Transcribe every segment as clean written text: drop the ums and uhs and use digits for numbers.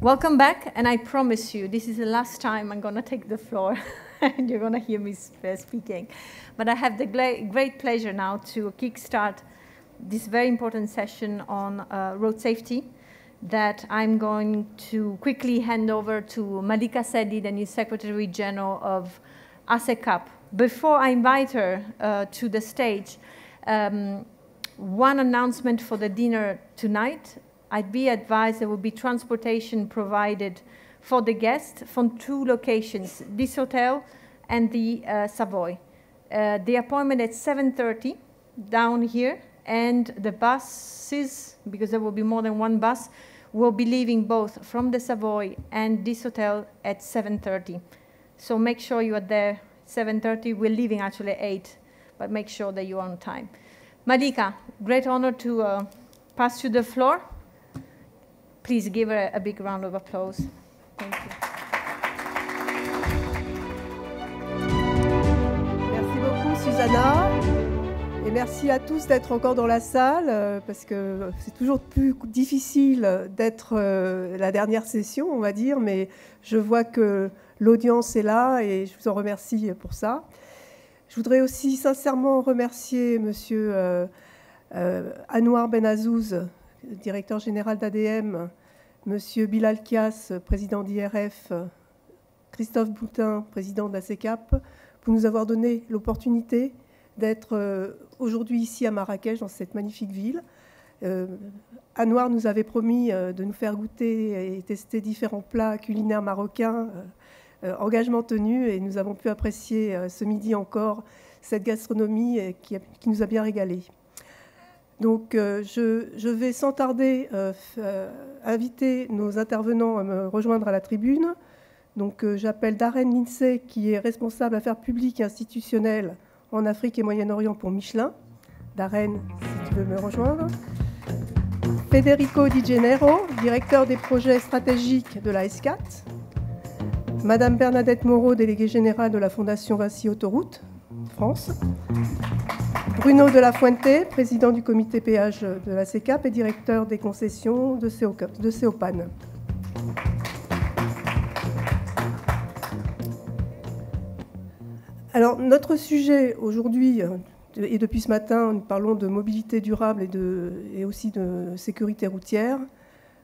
Welcome back, and I promise you, this is the last time I'm going to take the floor, and you're going to hear me speaking. But I have the great pleasure now to kickstart this very important session on road safety that I'm going to quickly hand over to Malika Seddi, the new Secretary General of ASECAP. Before I invite her to the stage, one announcement for the dinner tonight. I'd be advised there will be transportation provided for the guests from 2 locations, this hotel and the Savoy. The appointment at 7:30 down here, and the buses, because there will be more than one bus, will be leaving both from the Savoy and this hotel at 7:30. So make sure you are there 7:30. We're leaving actually at 8, but make sure that you're on time. Malika, great honor to pass you the floor. Please give her a big round of applause. Thank you. Merci beaucoup, Susanna. Et merci à tous d'être encore dans la salle, parce que c'est toujours plus difficile d'être la dernière session, on va dire, mais je vois que l'audience est là et je vous en remercie pour ça. Je voudrais aussi sincèrement remercier Monsieur Anouar Benazouz, directeur général d'ADM, Monsieur Bilal Kias, président d'IRF, Christophe Boutin, président de la CECAP, pour nous avoir donné l'opportunité d'être aujourd'hui ici à Marrakech, dans cette magnifique ville. Anouar nous avait promis de nous faire goûter et tester différents plats culinaires marocains, engagement tenu, et nous avons pu apprécier ce midi encore cette gastronomie qui nous a bien régalés. Donc je vais sans tarder inviter nos intervenants à me rejoindre à la tribune. Donc j'appelle Darren Lindsay, qui est responsable affaires publiques et institutionnelles en Afrique et Moyen-Orient pour Michelin. Darren, si tu veux me rejoindre. Federico Di Gennaro, directeur des projets stratégiques de la S4. Madame Bernadette Moreau, déléguée générale de la Fondation Vinci Autoroute, France. Bruno de la Fuente, président du comité péage de la CECAP et directeur des concessions de CEOPAN. Alors, notre sujet aujourd'hui, et depuis ce matin, nous parlons de mobilité durable et aussi de sécurité routière.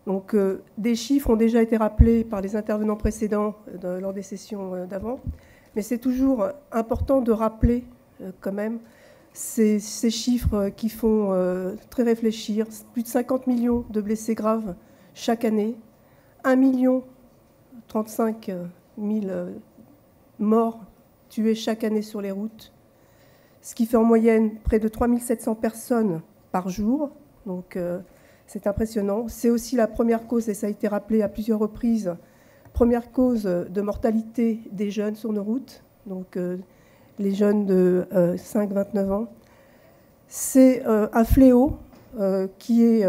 Donc, des chiffres ont déjà été rappelés par les intervenants précédents lors des sessions d'avant, mais c'est toujours important de rappeler quand même ces chiffres qui font très réfléchir. Plus de 50 millions de blessés graves chaque année, 1,35 million morts tués chaque année sur les routes, ce qui fait en moyenne près de 3700 personnes par jour. Donc c'est impressionnant. C'est aussi la première cause, et ça a été rappelé à plusieurs reprises, première cause de mortalité des jeunes sur nos routes, donc les jeunes de 5-29 ans. C'est un fléau qui est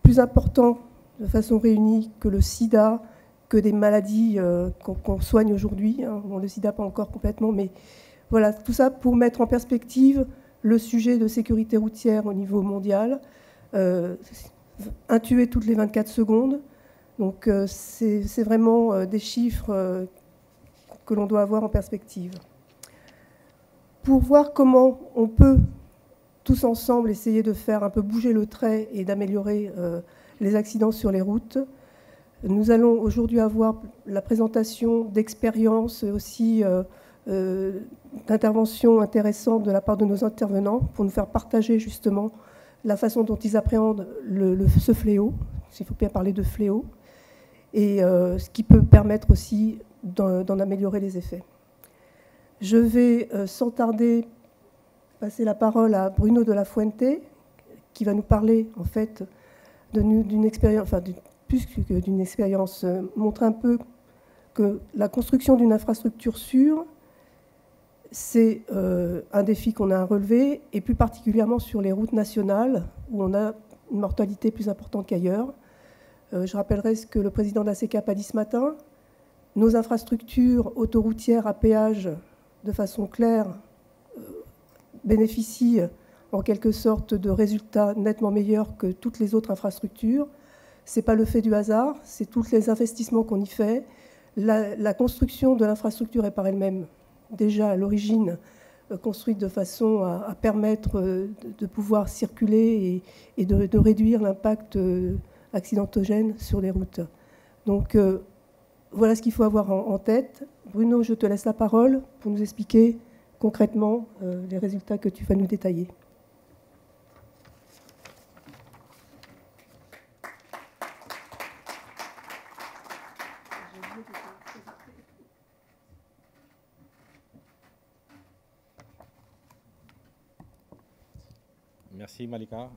plus important de façon réunie que le sida, que des maladies qu'on soigne aujourd'hui. Bon, le sida pas encore complètement, mais voilà, tout ça pour mettre en perspective le sujet de sécurité routière au niveau mondial. Un tué toutes les 24 secondes. Donc c'est vraiment des chiffres que l'on doit avoir en perspective. Pour voir comment on peut tous ensemble essayer de faire un peu bouger le trait et d'améliorer les accidents sur les routes, nous allons aujourd'hui avoir la présentation d'expériences et aussi d'interventions intéressantes de la part de nos intervenants pour nous faire partager justement la façon dont ils appréhendent ce fléau, s'il faut bien parler de fléau, et ce qui peut permettre aussi d'en améliorer les effets. Je vais sans tarder passer la parole à Bruno de la Fuente, qui va nous parler en fait d'une expérience, enfin plus que d'une expérience, montrer un peu que la construction d'une infrastructure sûre, c'est un défi qu'on a à relever, et plus particulièrement sur les routes nationales, où on a une mortalité plus importante qu'ailleurs. Je rappellerai ce que le président de la CECAP a dit ce matin. Nos infrastructures autoroutières à péage, de façon claire, bénéficient en quelque sorte de résultats nettement meilleurs que toutes les autres infrastructures. Ce n'est pas le fait du hasard, c'est tous les investissements qu'on y fait. La construction de l'infrastructure est par elle-même déjà à l'origine construite de façon à permettre de pouvoir circuler et de réduire l'impact accidentogène sur les routes. Donc voilà ce qu'il faut avoir en tête. Bruno, je te laisse la parole pour nous expliquer concrètement les résultats que tu vas nous détailler. Merci, Malika.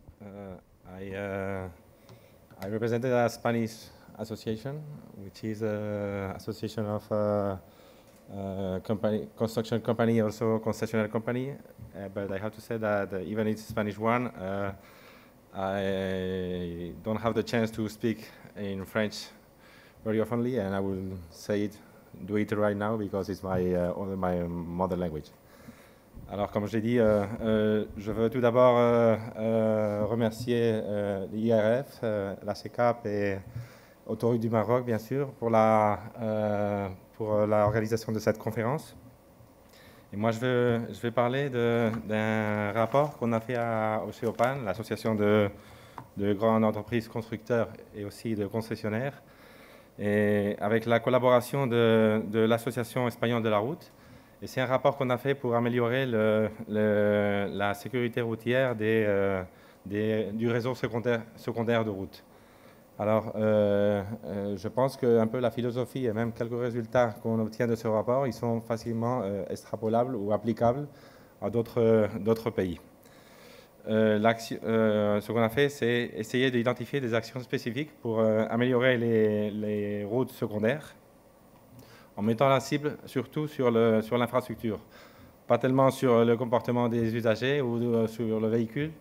I represented a Spanish association, which is an association of construction company, also concessionary company. But I have to say that even it's a Spanish one, I don't have the chance to speak in French very oftenly, and I will do it right now because it's my mother language. Alors, comme je l'ai dit, je veux tout d'abord remercier l'IRF, la CECAP et Autoroute du Maroc, bien sûr, pour l'organisation de cette conférence. Et moi, je vais parler d'un rapport qu'on a fait au CEOPAN, l'association de grandes entreprises constructeurs et aussi de concessionnaires, et avec la collaboration de l'Association espagnole de la route. Et c'est un rapport qu'on a fait pour améliorer la sécurité routière du réseau secondaire de route. Alors, je pense qu'un peu la philosophie et même quelques résultats qu'on obtient de ce rapport, ils sont facilement extrapolables ou applicables à d'autres pays. Ce qu'on a fait, c'est essayer d'identifier des actions spécifiques pour améliorer les routes secondaires, en mettant la cible surtout sur l'infrastructure. Pas tellement sur le comportement des usagers ou sur le véhicule,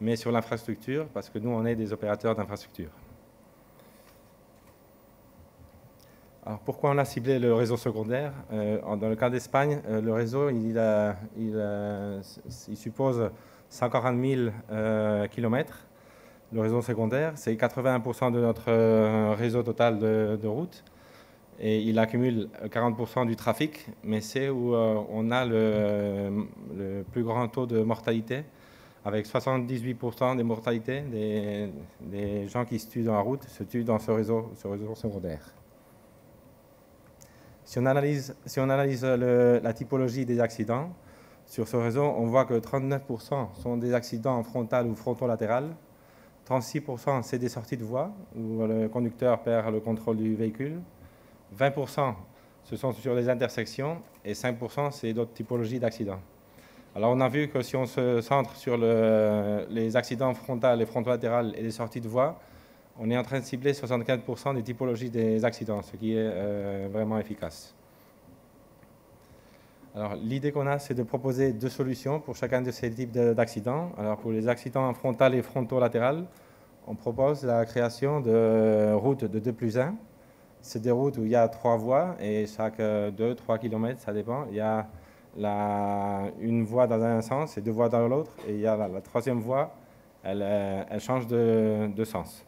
mais sur l'infrastructure, parce que nous, on est des opérateurs d'infrastructure. Alors, pourquoi on a ciblé le réseau secondaire? Dans le cas d'Espagne, le réseau, il suppose 140 000 kilomètres. Le réseau secondaire, c'est 81% de notre réseau total de routes. Et il accumule 40% du trafic, mais c'est où on a le plus grand taux de mortalité, avec 78% des mortalités des gens qui se tuent dans la route se tuent dans ce réseau secondaire. Si on analyse la typologie des accidents sur ce réseau, on voit que 39% sont des accidents frontaux ou frontolatérales, 36% c'est des sorties de voie où le conducteur perd le contrôle du véhicule, 20% ce sont sur les intersections et 5% c'est d'autres typologies d'accidents. Alors on a vu que si on se centre sur les accidents frontaux et frontolatérales et les sorties de voie, on est en train de cibler 75% des typologies des accidents, ce qui est vraiment efficace. Alors l'idée qu'on a, c'est de proposer deux solutions pour chacun de ces types d'accidents. Alors pour les accidents frontaux et frontolatérales, on propose la création de routes de 2+1. C'est des routes où il y a 3 voies et chaque 2-3 km, ça dépend. Il y a une voie dans un sens et 2 voies dans l'autre. Et il y a la troisième voie, elle change de sens.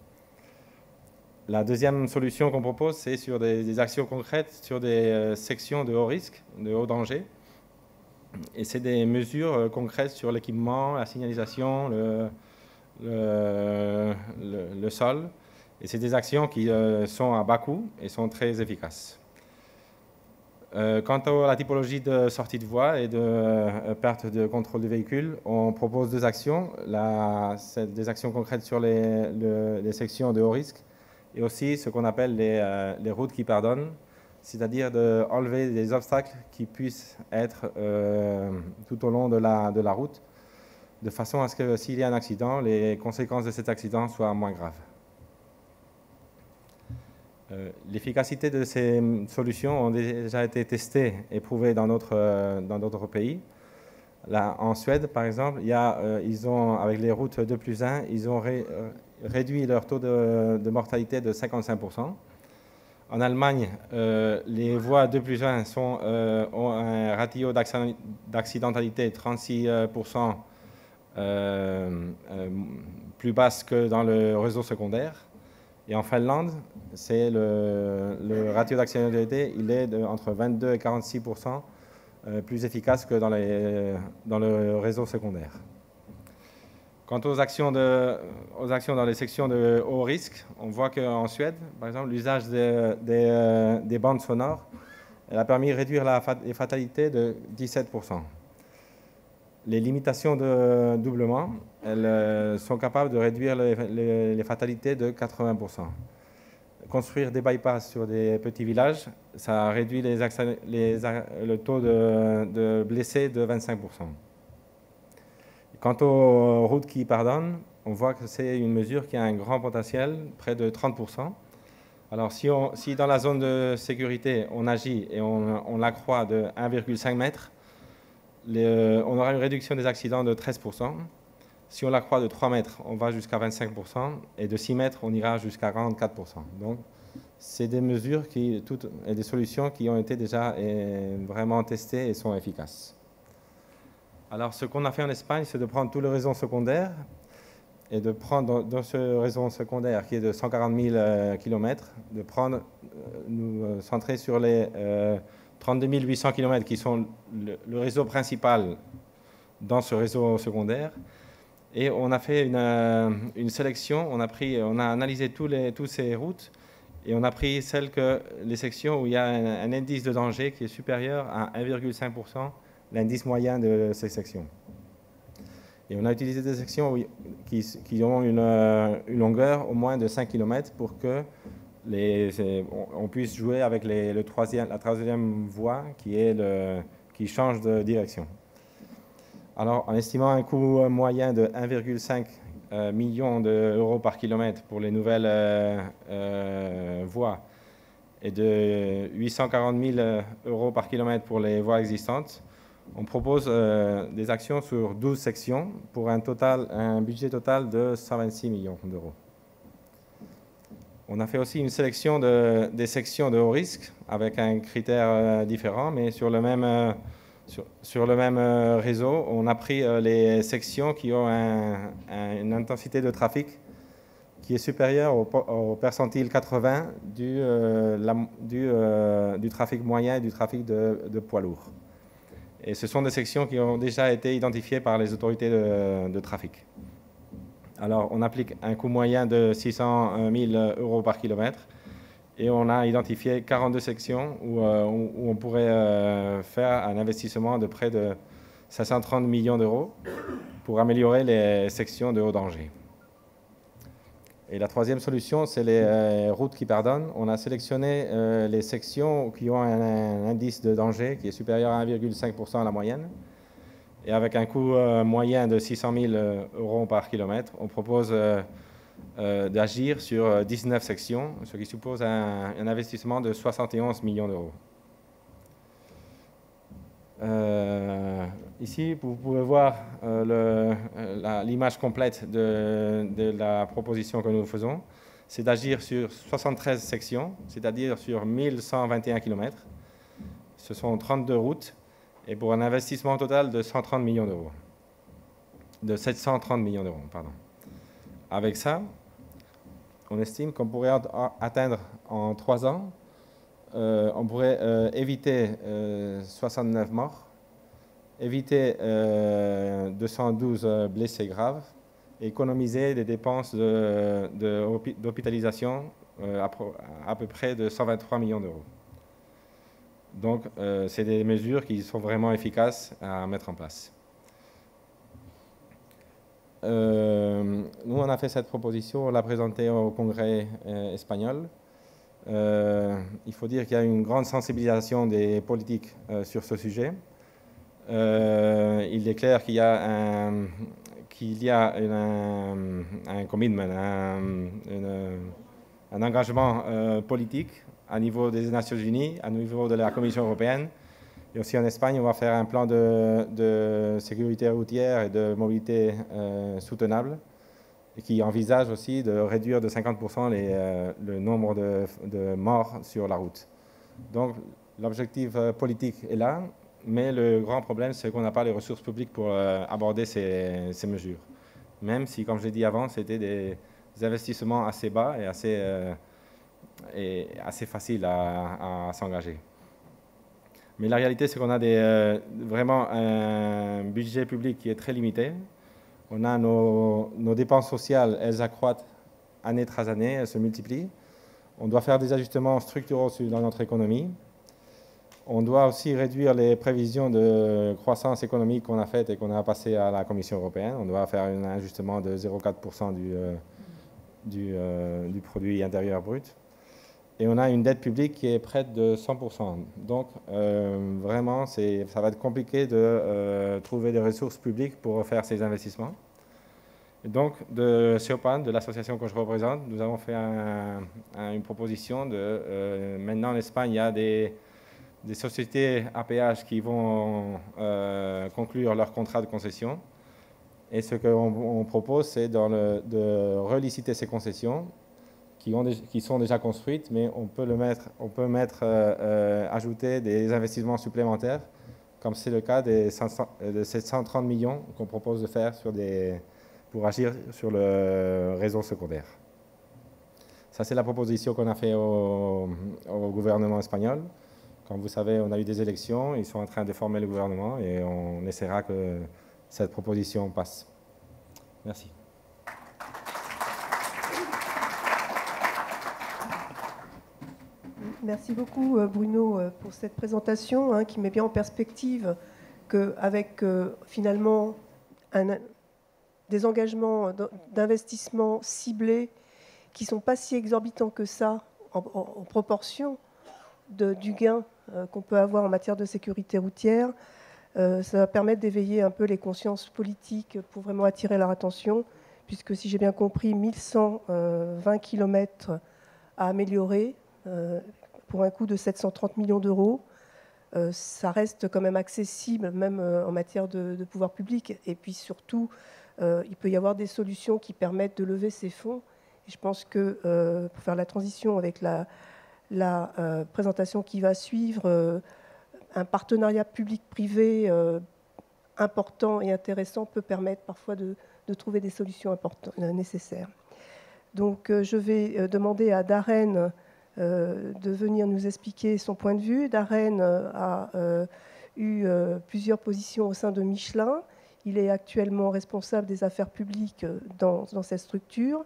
La deuxième solution qu'on propose, c'est sur des actions concrètes, sur des sections de haut risque, de haut danger. Et c'est des mesures concrètes sur l'équipement, la signalisation, le sol. Et c'est des actions qui sont à bas coût et sont très efficaces. Quant à la typologie de sortie de voie et de perte de contrôle du véhicule, on propose deux actions. Des actions concrètes sur les sections de haut risque et aussi ce qu'on appelle les routes qui pardonnent, c'est-à-dire d'enlever des obstacles qui puissent être tout au long de la route, de façon à ce que s'il y a un accident, les conséquences de cet accident soient moins graves. L'efficacité de ces solutions ont déjà été testées et prouvées dans d'autres pays. Là, en Suède, par exemple, avec les routes 2+1, ils ont réduit leur taux de mortalité de 55%. En Allemagne, les voies 2+1 ont un ratio d'accidentalité 36% plus basse que dans le réseau secondaire. Et en Finlande, c'est le ratio d'accidentalité, il est entre 22 et 46% plus efficace que dans le réseau secondaire. Quant aux actions dans les sections de haut risque, on voit qu'en Suède, par exemple, l'usage des bandes sonores elle a permis de réduire les fatalités de 17%. Les limitations de doublement, elles sont capables de réduire les fatalités de 80%. Construire des bypass sur des petits villages, ça réduit le taux de blessés de 25%. Quant aux routes qui pardonnent, on voit que c'est une mesure qui a un grand potentiel, près de 30%. Alors si dans la zone de sécurité, on agit et on l'accroît de 1,5 mètre, on aura une réduction des accidents de 13%. Si on l'accroît de 3 mètres, on va jusqu'à 25%, et de 6 mètres, on ira jusqu'à 44%. Donc, c'est des mesures et des solutions qui ont été déjà vraiment testées et sont efficaces. Alors, ce qu'on a fait en Espagne, c'est de prendre tout le réseau secondaire et de prendre dans ce réseau secondaire qui est de 140 000 km, nous centrer sur les 32 800 km qui sont le réseau principal dans ce réseau secondaire. Et on a fait une sélection, on a analysé toutes ces routes et on a pris les sections où il y a un indice de danger qui est supérieur à 1,5%, l'indice moyen de ces sections. Et on a utilisé des sections qui ont une longueur au moins de 5 km pour que on puisse jouer avec la troisième voie qui change de direction. Alors, en estimant un coût moyen de 1,5 million d'euros par kilomètre pour les nouvelles voies et de 840 000 euros par kilomètre pour les voies existantes, on propose des actions sur 12 sections pour un budget total de 126 millions d'euros. On a fait aussi une sélection des sections de haut risque avec un critère différent, mais sur le même réseau, on a pris les sections qui ont une intensité de trafic qui est supérieure au percentile 80 du trafic moyen et du trafic de poids lourds. Et ce sont des sections qui ont déjà été identifiées par les autorités de trafic. Alors, on applique un coût moyen de 600 000 euros par kilomètre et on a identifié 42 sections où on pourrait faire un investissement de près de 530 millions d'euros pour améliorer les sections de haut danger. Et la troisième solution, c'est les routes qui pardonnent. On a sélectionné les sections qui ont un indice de danger qui est supérieur à 1,5% à la moyenne. Et avec un coût moyen de 600 000 euros par kilomètre, on propose d'agir sur 19 sections, ce qui suppose un investissement de 71 millions d'euros. Ici, vous pouvez voir l'image complète de la proposition que nous faisons. C'est d'agir sur 73 sections, c'est-à-dire sur 1121 km. Ce sont 32 routes et pour un investissement total de 130 millions d'euros. De 730 millions d'euros, pardon. Avec ça, on estime qu'on pourrait atteindre en 3 ans, on pourrait éviter 69 morts, éviter 212 blessés graves, et économiser des dépenses d'hospitalisation à peu près de 123 millions d'euros. Donc, c'est des mesures qui sont vraiment efficaces à mettre en place. Nous, on a fait cette proposition, on l'a présentée au Congrès espagnol. Il faut dire qu'il y a une grande sensibilisation des politiques sur ce sujet. Il est clair qu'il y a un commitment, un engagement politique à niveau des Nations Unies, à niveau de la Commission européenne. Et aussi en Espagne, on va faire un plan de sécurité routière et de mobilité soutenable, et qui envisage aussi de réduire de 50% le nombre de morts sur la route. Donc l'objectif politique est là, mais le grand problème, c'est qu'on n'a pas les ressources publiques pour aborder ces mesures. Même si, comme je l'ai dit avant, c'était des investissements assez bas et assez faciles à s'engager. Mais la réalité, c'est qu'on a vraiment un budget public qui est très limité. On a nos dépenses sociales, elles accroissent année tras année, elles se multiplient. On doit faire des ajustements structuraux dans notre économie. On doit aussi réduire les prévisions de croissance économique qu'on a faites et qu'on a passées à la Commission européenne. On doit faire un ajustement de 0,4% du produit intérieur brut. Et on a une dette publique qui est près de 100%. Donc, vraiment, ça va être compliqué de trouver des ressources publiques pour faire ces investissements. Et donc, chez Opan, de l'association que je représente, nous avons fait une proposition maintenant en Espagne, il y a des sociétés à péage qui vont conclure leur contrat de concession. Et ce qu'on propose, c'est de reliciter ces concessions qui sont déjà construites, mais on peut ajouter des investissements supplémentaires, comme c'est le cas de ces 130 millions qu'on propose de faire pour agir sur le réseau secondaire. Ça, c'est la proposition qu'on a fait au gouvernement espagnol. Comme vous savez, on a eu des élections, ils sont en train de former le gouvernement et on essaiera que cette proposition passe. Merci. Merci beaucoup Bruno pour cette présentation qui met bien en perspective qu'avec finalement des engagements d'investissement ciblés qui ne sont pas si exorbitants que ça en proportion du gain qu'on peut avoir en matière de sécurité routière, ça va permettre d'éveiller un peu les consciences politiques pour vraiment attirer leur attention, puisque si j'ai bien compris, 1120 km à améliorer pour un coût de 730 millions d'euros, ça reste quand même accessible, même en matière de pouvoir public. Et puis surtout, il peut y avoir des solutions qui permettent de lever ces fonds. Et je pense que pour faire la transition avec la présentation qui va suivre, un partenariat public-privé important et intéressant peut permettre parfois de trouver des solutions nécessaires. Donc je vais demander à Darren de venir nous expliquer son point de vue. Darren a eu plusieurs positions au sein de Michelin. Il est actuellement responsable des affaires publiques dans cette structure.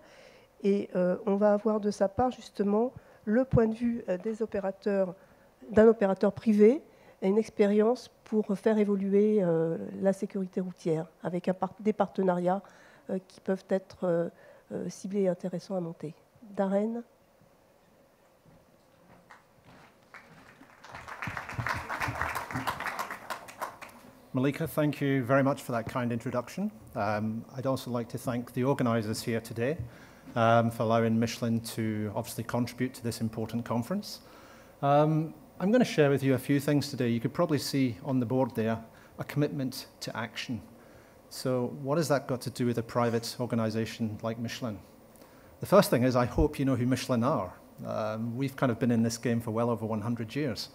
Et on va avoir de sa part justement le point de vue d'un opérateur privé et une expérience pour faire évoluer la sécurité routière avec des partenariats qui peuvent être ciblés et intéressants à monter. Darren. Malika, thank you very much for that kind introduction. I'd also like to thank the organisers here today for allowing Michelin to obviously contribute to this important conference. I'm going to share with you a few things today. You could probably see on the board there a commitment to action. So what has that got to do with a private organisation like Michelin? The first thing is I hope you know who Michelin are. We've kind of been in this game for well over 100 years.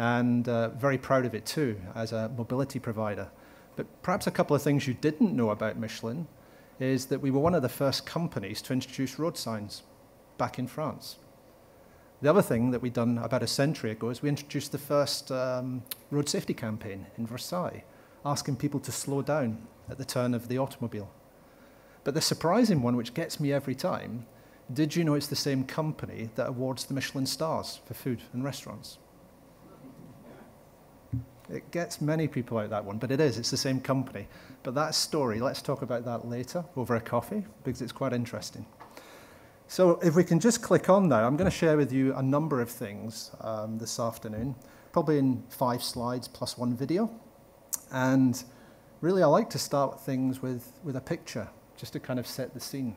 And very proud of it too, as a mobility provider. But perhaps a couple of things you didn't know about Michelin is that we were one of the first companies to introduce road signs back in France. The other thing that we'd done about a century ago is we introduced the first road safety campaign in Versailles, asking people to slow down at the turn of the automobile. But the surprising one, which gets me every time, did you know it's the same company that awards the Michelin stars for food and restaurants? It gets many people out, that one, but it's the same company. But that story, let's talk about that later over a coffee, because it's quite interesting. So if we can just click on now, I'm going to share with you a number of things this afternoon, probably in 5 slides plus 1 video. And really, I like to start things with a picture, just to kind of set the scene.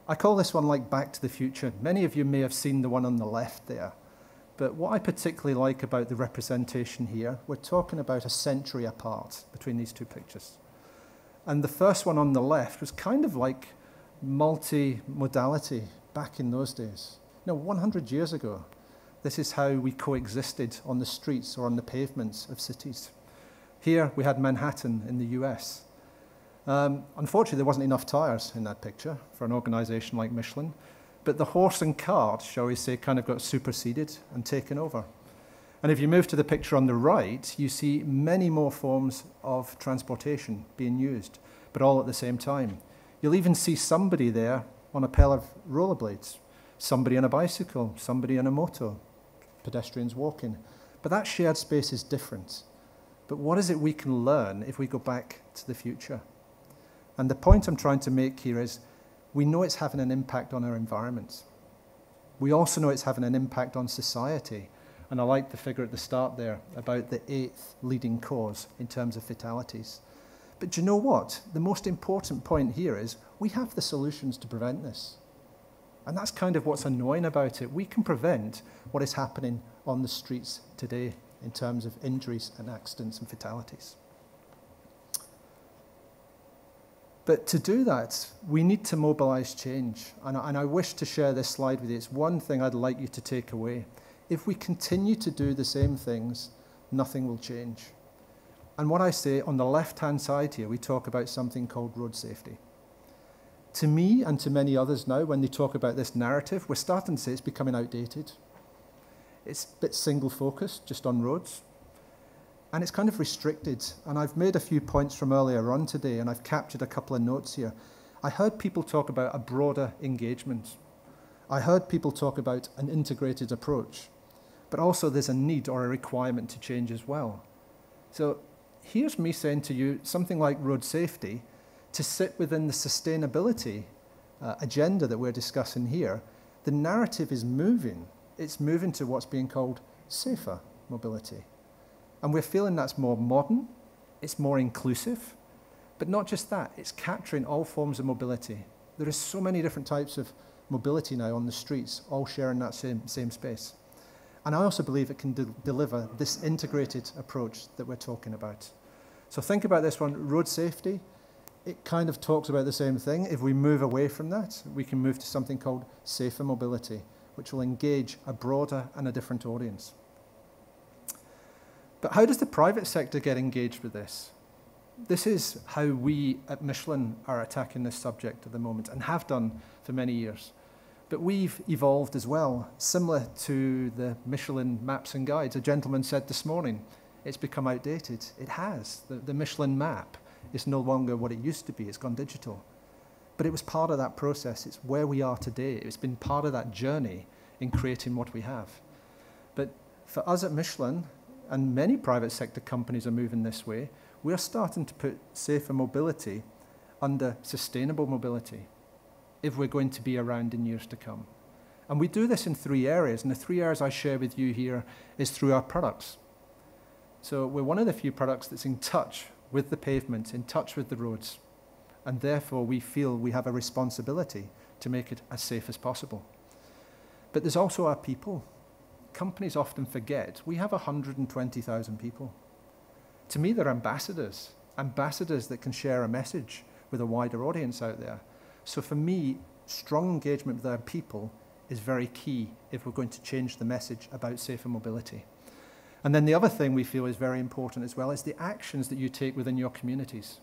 I call this one like Back to the Future. Many of you may have seen the one on the left there. But what I particularly like about the representation here, we're talking about a century apart between these two pictures. And the first one on the left was kind of like multi-modality back in those days. 100 years ago, this is how we coexisted on the streets or on the pavements of cities. Here we had Manhattan in the US. Unfortunately, there wasn't enough tyres in that picture for an organisation like Michelin, but the horse and cart, shall we say, kind of got superseded and taken over. And if you move to the picture on the right, you see many more forms of transportation being used, but all at the same time. You'll even see somebody there on a pair of rollerblades, somebody on a bicycle, somebody on a moto, pedestrians walking. But that shared space is different. But what is it we can learn if we go back to the future? And the point I'm trying to make here is we know it's having an impact on our environment. We also know it's having an impact on society. And I like the figure at the start there about the 8th leading cause in terms of fatalities. But do you know what? The most important point here is we have the solutions to prevent this. And that's kind of what's annoying about it. We can prevent what is happening on the streets today in terms of injuries and accidents and fatalities. But to do that, we need to mobilize change. And I wish to share this slide with you. It's one thing I'd like you to take away. If we continue to do the same things, nothing will change. And what I say on the left-hand side here, we talk about something called road safety. To me and to many others now, when they talk about this narrative, we're starting to say it's becoming outdated. It's a bit single-focused, just on roads. And it's kind of restricted. And I've made a few points from earlier on today, and I've captured a couple of notes here. I heard people talk about a broader engagement. I heard people talk about an integrated approach. But also there's a need or a requirement to change as well. So here's me saying to you something like road safety to sit within the sustainability agenda that we're discussing here. The narrative is moving. It's moving to what's being called safer mobility. And we're feeling that's more modern, it's more inclusive, but not just that, it's capturing all forms of mobility. There are so many different types of mobility now on the streets, all sharing that same space. And I also believe it can deliver this integrated approach that we're talking about. So think about this one, road safety. It kind of talks about the same thing. If we move away from that, we can move to something called safer mobility, which will engage a broader and a different audience. But how does the private sector get engaged with this? This is how we at Michelin are attacking this subject at the moment and have done for many years. But we've evolved as well, similar to the Michelin maps and guides. A gentleman said this morning, it's become outdated. It has. The Michelin map is no longer what it used to be. It's gone digital. But it was part of that process. It's where we are today. It's been part of that journey in creating what we have. But for us at Michelin, and many private sector companies are moving this way, we're starting to put safer mobility under sustainable mobility if we're going to be around in years to come. And we do this in 3 areas, and the 3 areas I share with you here is through our products. So we're one of the few products that's in touch with the pavement, in touch with the roads, and therefore we feel we have a responsibility to make it as safe as possible. But there's also our people. Companies often forget we have 120,000 people. To me, they're ambassadors that can share a message with a wider audience out there. So for me, strong engagement with our people is very key if we're going to change the message about safer mobility. And then the other thing we feel is very important as well is the actions that you take within your communities.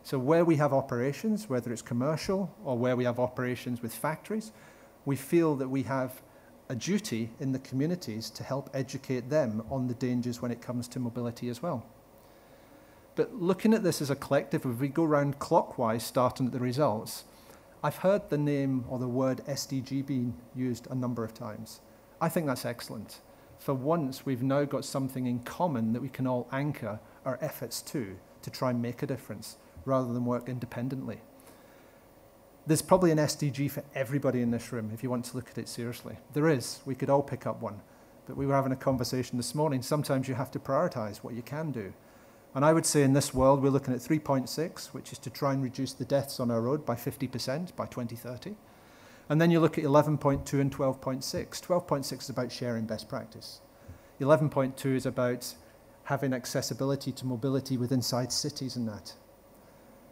So where we have operations, whether it's commercial or where we have operations with factories, we feel that we have a duty in the communities to help educate them on the dangers when it comes to mobility as well. But looking at this as a collective, if we go round clockwise, starting at the results, I've heard the name or the word SDG being used a number of times. I think that's excellent. For once, we've now got something in common that we can all anchor our efforts to try and make a difference, rather than work independently. There's probably an SDG for everybody in this room if you want to look at it seriously. There is. We could all pick up one. But we were having a conversation this morning. Sometimes you have to prioritize what you can do. And I would say in this world, we're looking at 3.6, which is to try and reduce the deaths on our road by 50% by 2030. And then you look at 11.2 and 12.6. 12.6 is about sharing best practice. 11.2 is about having accessibility to mobility within inside cities and that.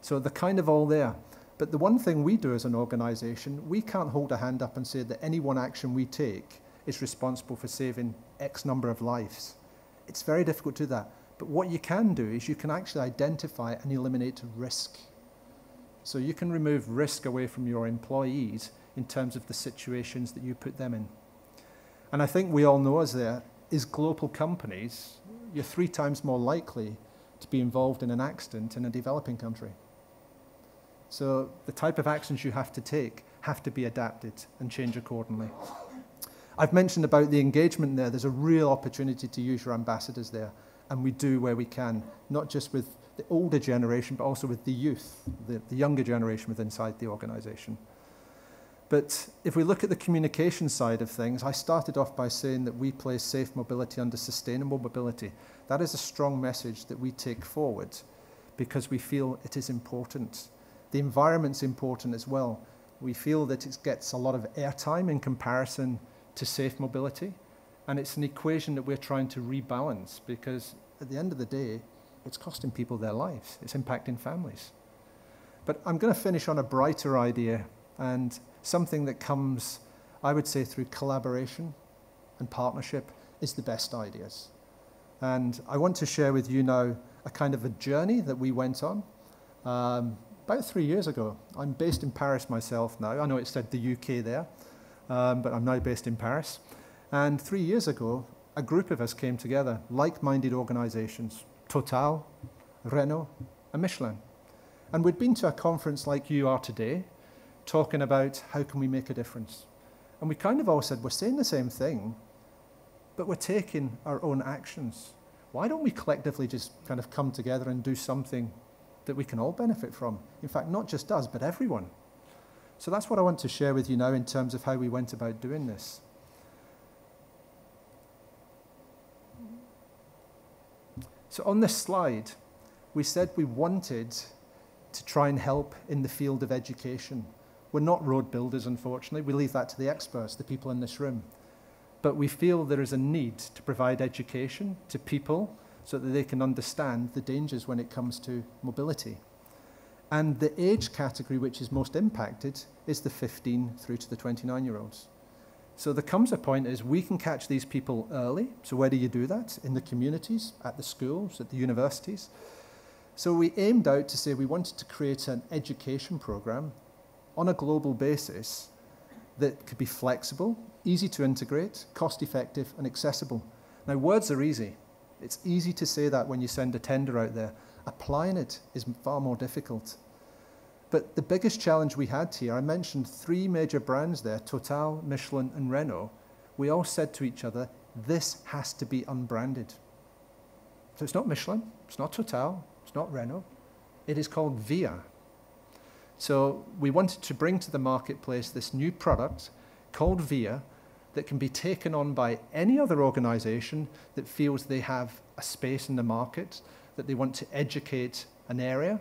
So they're kind of all there. But the one thing we do as an organization, we can't hold a hand up and say that any one action we take is responsible for saving X number of lives. It's very difficult to do that. But what you can do is you can actually identify and eliminate risk. So you can remove risk away from your employees in terms of the situations that you put them in. And I think we all know as there is global companies, you're 3 times more likely to be involved in an accident in a developing country. So the type of actions you have to take have to be adapted and change accordingly. I've mentioned about the engagement there. There's a real opportunity to use your ambassadors there, and we do where we can, not just with the older generation, but also with the youth, the younger generation within inside the organization. But if we look at the communication side of things, I started off by saying that we place safe mobility under sustainable mobility. That is a strong message that we take forward because we feel it is important. The environment's important as well. We feel that it gets a lot of airtime in comparison to safe mobility, and it's an equation that we're trying to rebalance because at the end of the day, it's costing people their lives. It's impacting families. But I'm going to finish on a brighter idea and something that comes, I would say, through collaboration and partnership is the best ideas. And I want to share with you now a kind of a journey that we went on about 3 years ago. I'm based in Paris myself now. I know it said the UK there, but I'm now based in Paris. And 3 years ago, a group of us came together, like-minded organizations, Total, Renault, and Michelin. And we'd been to a conference like you are today, talking about how can we make a difference. And we kind of all said, we're saying the same thing, but we're taking our own actions. Why don't we collectively just kind of come together and do something that we can all benefit from? In fact, not just us, but everyone. So that's what I want to share with you now in terms of how we went about doing this. So on this slide, we said we wanted to try and help in the field of education. We're not road builders, unfortunately. We leave that to the experts, the people in this room. But we feel there is a need to provide education to people so that they can understand the dangers when it comes to mobility. And the age category which is most impacted is the 15 through to the 29-year-olds. So there comes a point is we can catch these people early. So where do you do that? In the communities, at the schools, at the universities. So we aimed out to say we wanted to create an education program on a global basis that could be flexible, easy to integrate, cost-effective, and accessible. Now, words are easy. It's easy to say that when you send a tender out there. Applying it is far more difficult. But the biggest challenge we had here, I mentioned 3 major brands there, Total, Michelin, and Renault. We all said to each other, this has to be unbranded. So it's not Michelin, it's not Total, it's not Renault. It is called VIA. So we wanted to bring to the marketplace this new product called VIA that can be taken on by any other organization that feels they have a space in the market, that they want to educate an area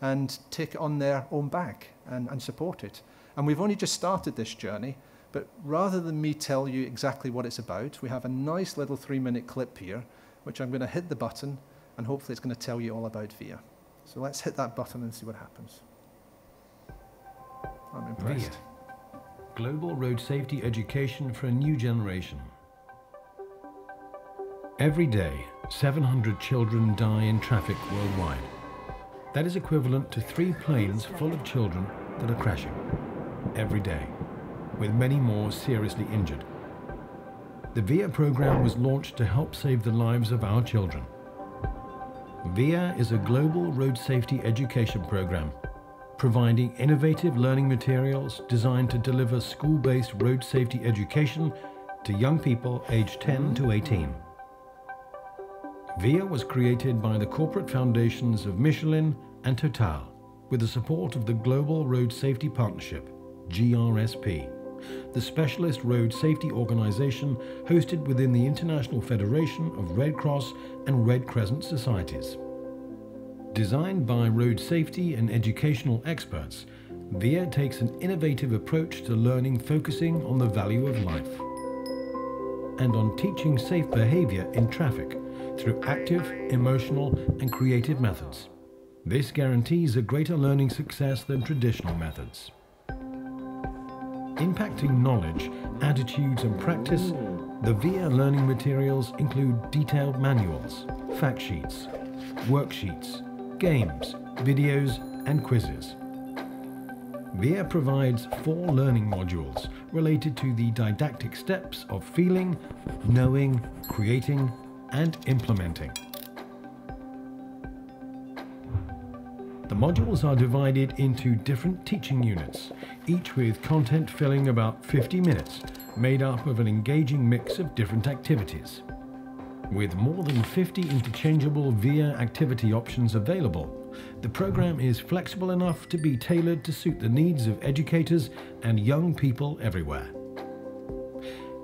and take it on their own back and support it. And we've only just started this journey, but rather than me tell you exactly what it's about, we have a nice little 3-minute clip here, which I'm going to hit the button, and hopefully it's going to tell you all about VIA. So let's hit that button and see what happens. I'm impressed. VIA, Global Road Safety Education for a New Generation. Every day, 700 children die in traffic worldwide. That is equivalent to 3 planes full of children that are crashing every day, with many more seriously injured. The VIA program was launched to help save the lives of our children. VIA is a global road safety education program, providing innovative learning materials designed to deliver school-based road safety education to young people aged 10 to 18. VIA was created by the corporate foundations of Michelin and Total with the support of the Global Road Safety Partnership, GRSP, the specialist road safety organization hosted within the International Federation of Red Cross and Red Crescent Societies. Designed by road safety and educational experts, VIA takes an innovative approach to learning focusing on the value of life and on teaching safe behavior in traffic through active, emotional, and creative methods. This guarantees a greater learning success than traditional methods. Impacting knowledge, attitudes, and practice, the VIA learning materials include detailed manuals, fact sheets, worksheets, games, videos, and quizzes. VIA provides 4 learning modules related to the didactic steps of feeling, knowing, creating, and implementing. The modules are divided into different teaching units, each with content filling about 50 minutes, made up of an engaging mix of different activities. With more than 50 interchangeable VIA activity options available, the program is flexible enough to be tailored to suit the needs of educators and young people everywhere.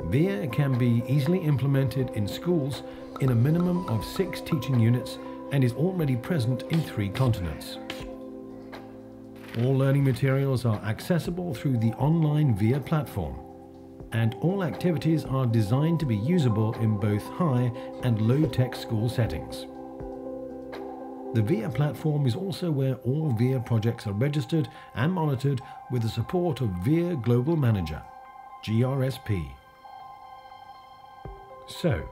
VIA can be easily implemented in schools in a minimum of 6 teaching units and is already present in 3 continents. All learning materials are accessible through the online VIA platform, and all activities are designed to be usable in both high and low-tech school settings. The VIA platform is also where all VIA projects are registered and monitored with the support of VIA Global Manager, GRSP. So,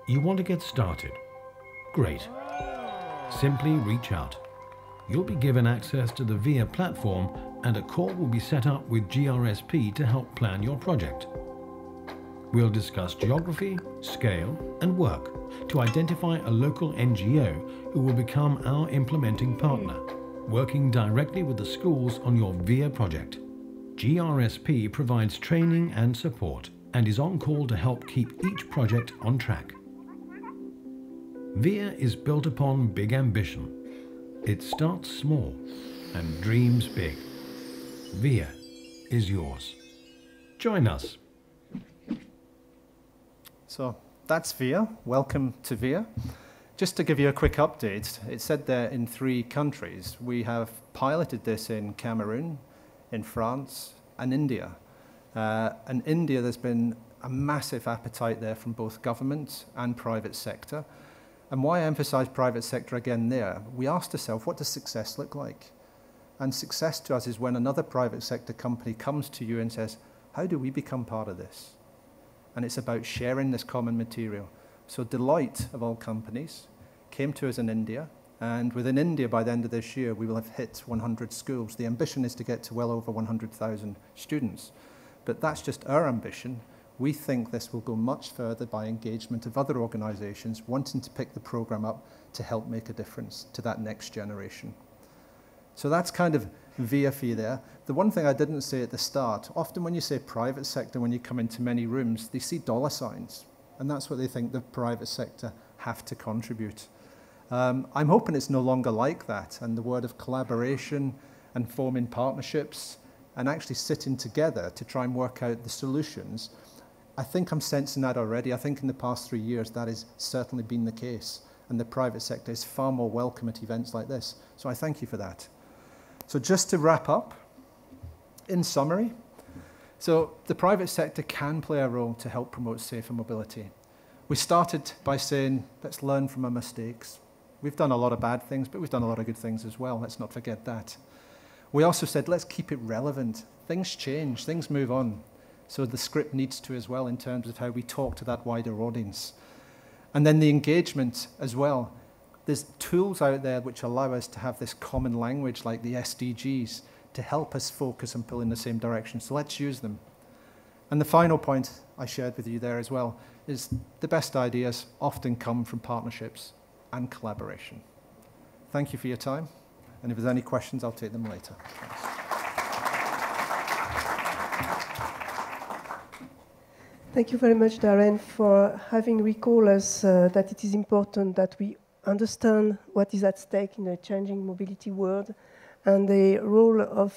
you want to get started? Great. Simply reach out. You'll be given access to the VIA platform and a call will be set up with GRSP to help plan your project. We'll discuss geography, scale, and work to identify a local NGO who will become our implementing partner, working directly with the schools on your VIA project. GRSP provides training and support and is on call to help keep each project on track. VIA is built upon big ambition. It starts small and dreams big. VIA is yours. Join us. So that's VIA. Welcome to VIA. Just to give you a quick update, it said there in 3 countries. We have piloted this in Cameroon, in France, and India. In India, there's been a massive appetite there from both government and private sector. And why I emphasize private sector again there, we asked ourselves, what does success look like? And success to us is when another private sector company comes to you and says, how do we become part of this? And it's about sharing this common material. So Deloitte, of all companies, came to us in India. And within India, by the end of this year, we will have hit 100 schools. The ambition is to get to well over 100,000 students. But that's just our ambition. We think this will go much further by engagement of other organizations wanting to pick the program up to help make a difference to that next generation. So that's kind of VIA for you there. The one thing I didn't say at the start, often when you say private sector, when you come into many rooms, they see dollar signs. And that's what they think the private sector have to contribute. I'm hoping it's no longer like that. And the word of collaboration and forming partnerships and actually sitting together to try and work out the solutions, I think I'm sensing that already. I think in the past 3 years that has certainly been the case. And the private sector is far more welcome at events like this. So I thank you for that. So just to wrap up, in summary, so the private sector can play a role to help promote safer mobility. We started by saying, let's learn from our mistakes. We've done a lot of bad things, but we've done a lot of good things as well. Let's not forget that. We also said, let's keep it relevant. Things change, things move on. So the script needs to as well in terms of how we talk to that wider audience. And then the engagement as well. There's tools out there which allow us to have this common language like the SDGs to help us focus and pull in the same direction. So let's use them. And the final point I shared with you there as well is the best ideas often come from partnerships and collaboration. Thank you for your time. And if there's any questions, I'll take them later. Thanks. Thank you very much, Darren, for having recalled us that it is important that we understand what is at stake in a changing mobility world and the role of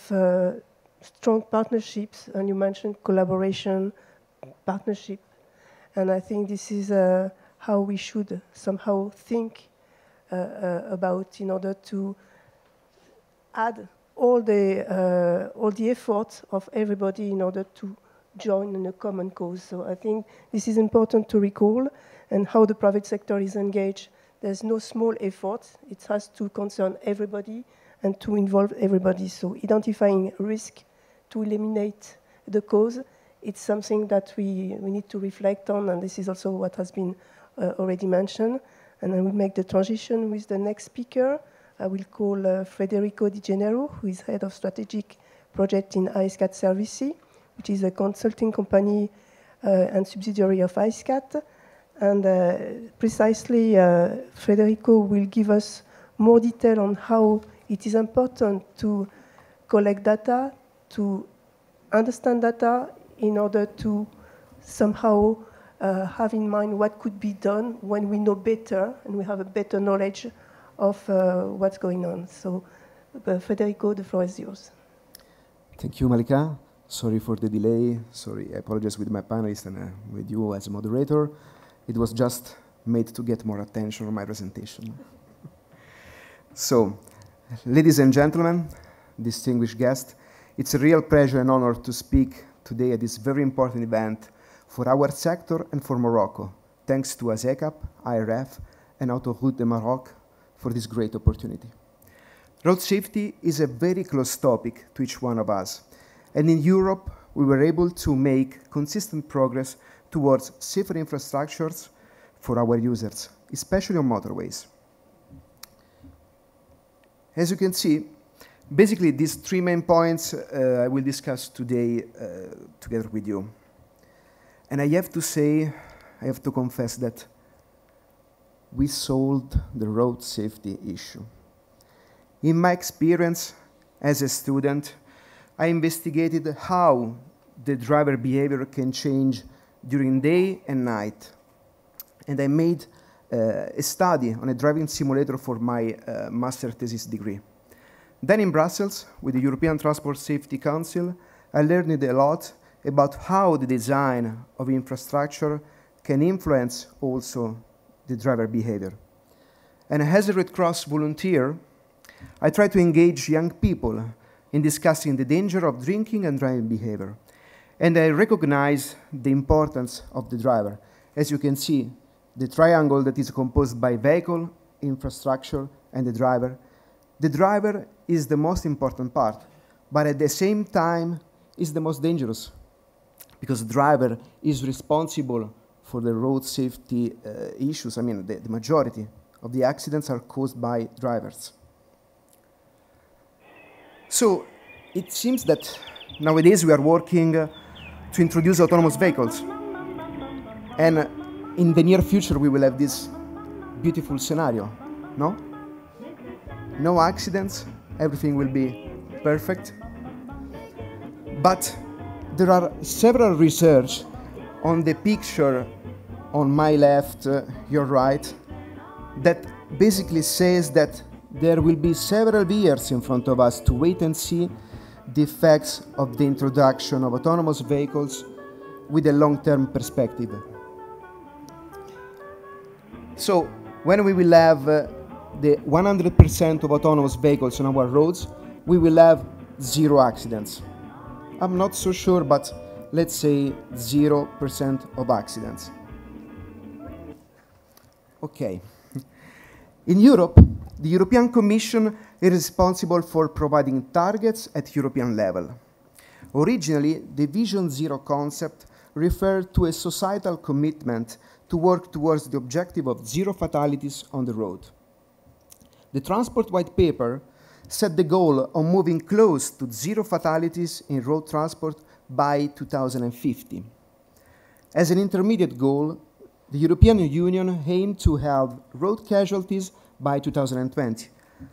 strong partnerships. And you mentioned collaboration, partnership. And I think this is how we should somehow think about in order to add all the efforts of everybody in order to join in a common cause. So I think this is important to recall, and how the private sector is engaged. There's no small effort. It has to concern everybody and to involve everybody. So identifying risk to eliminate the cause, it's something that we need to reflect on, and this is also what has been already mentioned. And I will make the transition with the next speaker. I will call Federico Di Gennaro, who is Head of Strategic project in ISCAT Services, which is a consulting company and subsidiary of ISCAT. And precisely, Federico will give us more detail on how it is important to collect data, to understand data in order to somehow have in mind what could be done when we know better and we have a better knowledge of what's going on. So, Federico, the floor is yours. Thank you, Malika. Sorry for the delay. Sorry, I apologize with my panelists and with you as a moderator. It was just made to get more attention on my presentation. So, ladies and gentlemen, distinguished guests, it's a real pleasure and honor to speak today at this very important event for our sector and for Morocco. Thanks to ASECAP, IRF, and Autoroute de Maroc for this great opportunity. Road safety is a very close topic to each one of us. And in Europe, we were able to make consistent progress towards safer infrastructures for our users, especially on motorways. As you can see, basically these three main points I will discuss today together with you. And I have to say, I have to confess that we solved the road safety issue. In my experience as a student, I investigated how the driver behavior can change during day and night. And I made a study on a driving simulator for my master thesis degree. Then in Brussels, with the European Transport Safety Council, I learned a lot about how the design of infrastructure can influence also the driver behavior. And as a Red Cross volunteer, I try to engage young people in discussing the danger of drinking and driving behavior. And I recognize the importance of the driver. As you can see, the triangle that is composed by vehicle, infrastructure, and the driver is the most important part, but at the same time is the most dangerous, because the driver is responsible for the road safety issues. I mean, the majority of the accidents are caused by drivers. So it seems that nowadays we are working to introduce autonomous vehicles. And in the near future, we will have this beautiful scenario, no? No accidents, everything will be perfect. But there are several research on the picture on my left, your right, that basically says that there will be several years in front of us to wait and see the effects of the introduction of autonomous vehicles with a long-term perspective. So when we will have the 100% of autonomous vehicles on our roads, we will have 0 accidents. I'm not so sure, but let's say 0% of accidents. Okay. In Europe, the European Commission is responsible for providing targets at European level. Originally, the Vision Zero concept referred to a societal commitment to work towards the objective of 0 fatalities on the road. The Transport White Paper set the goal of moving close to 0 fatalities in road transport by 2050. As an intermediate goal, the European Union aimed to have road casualties by 2020,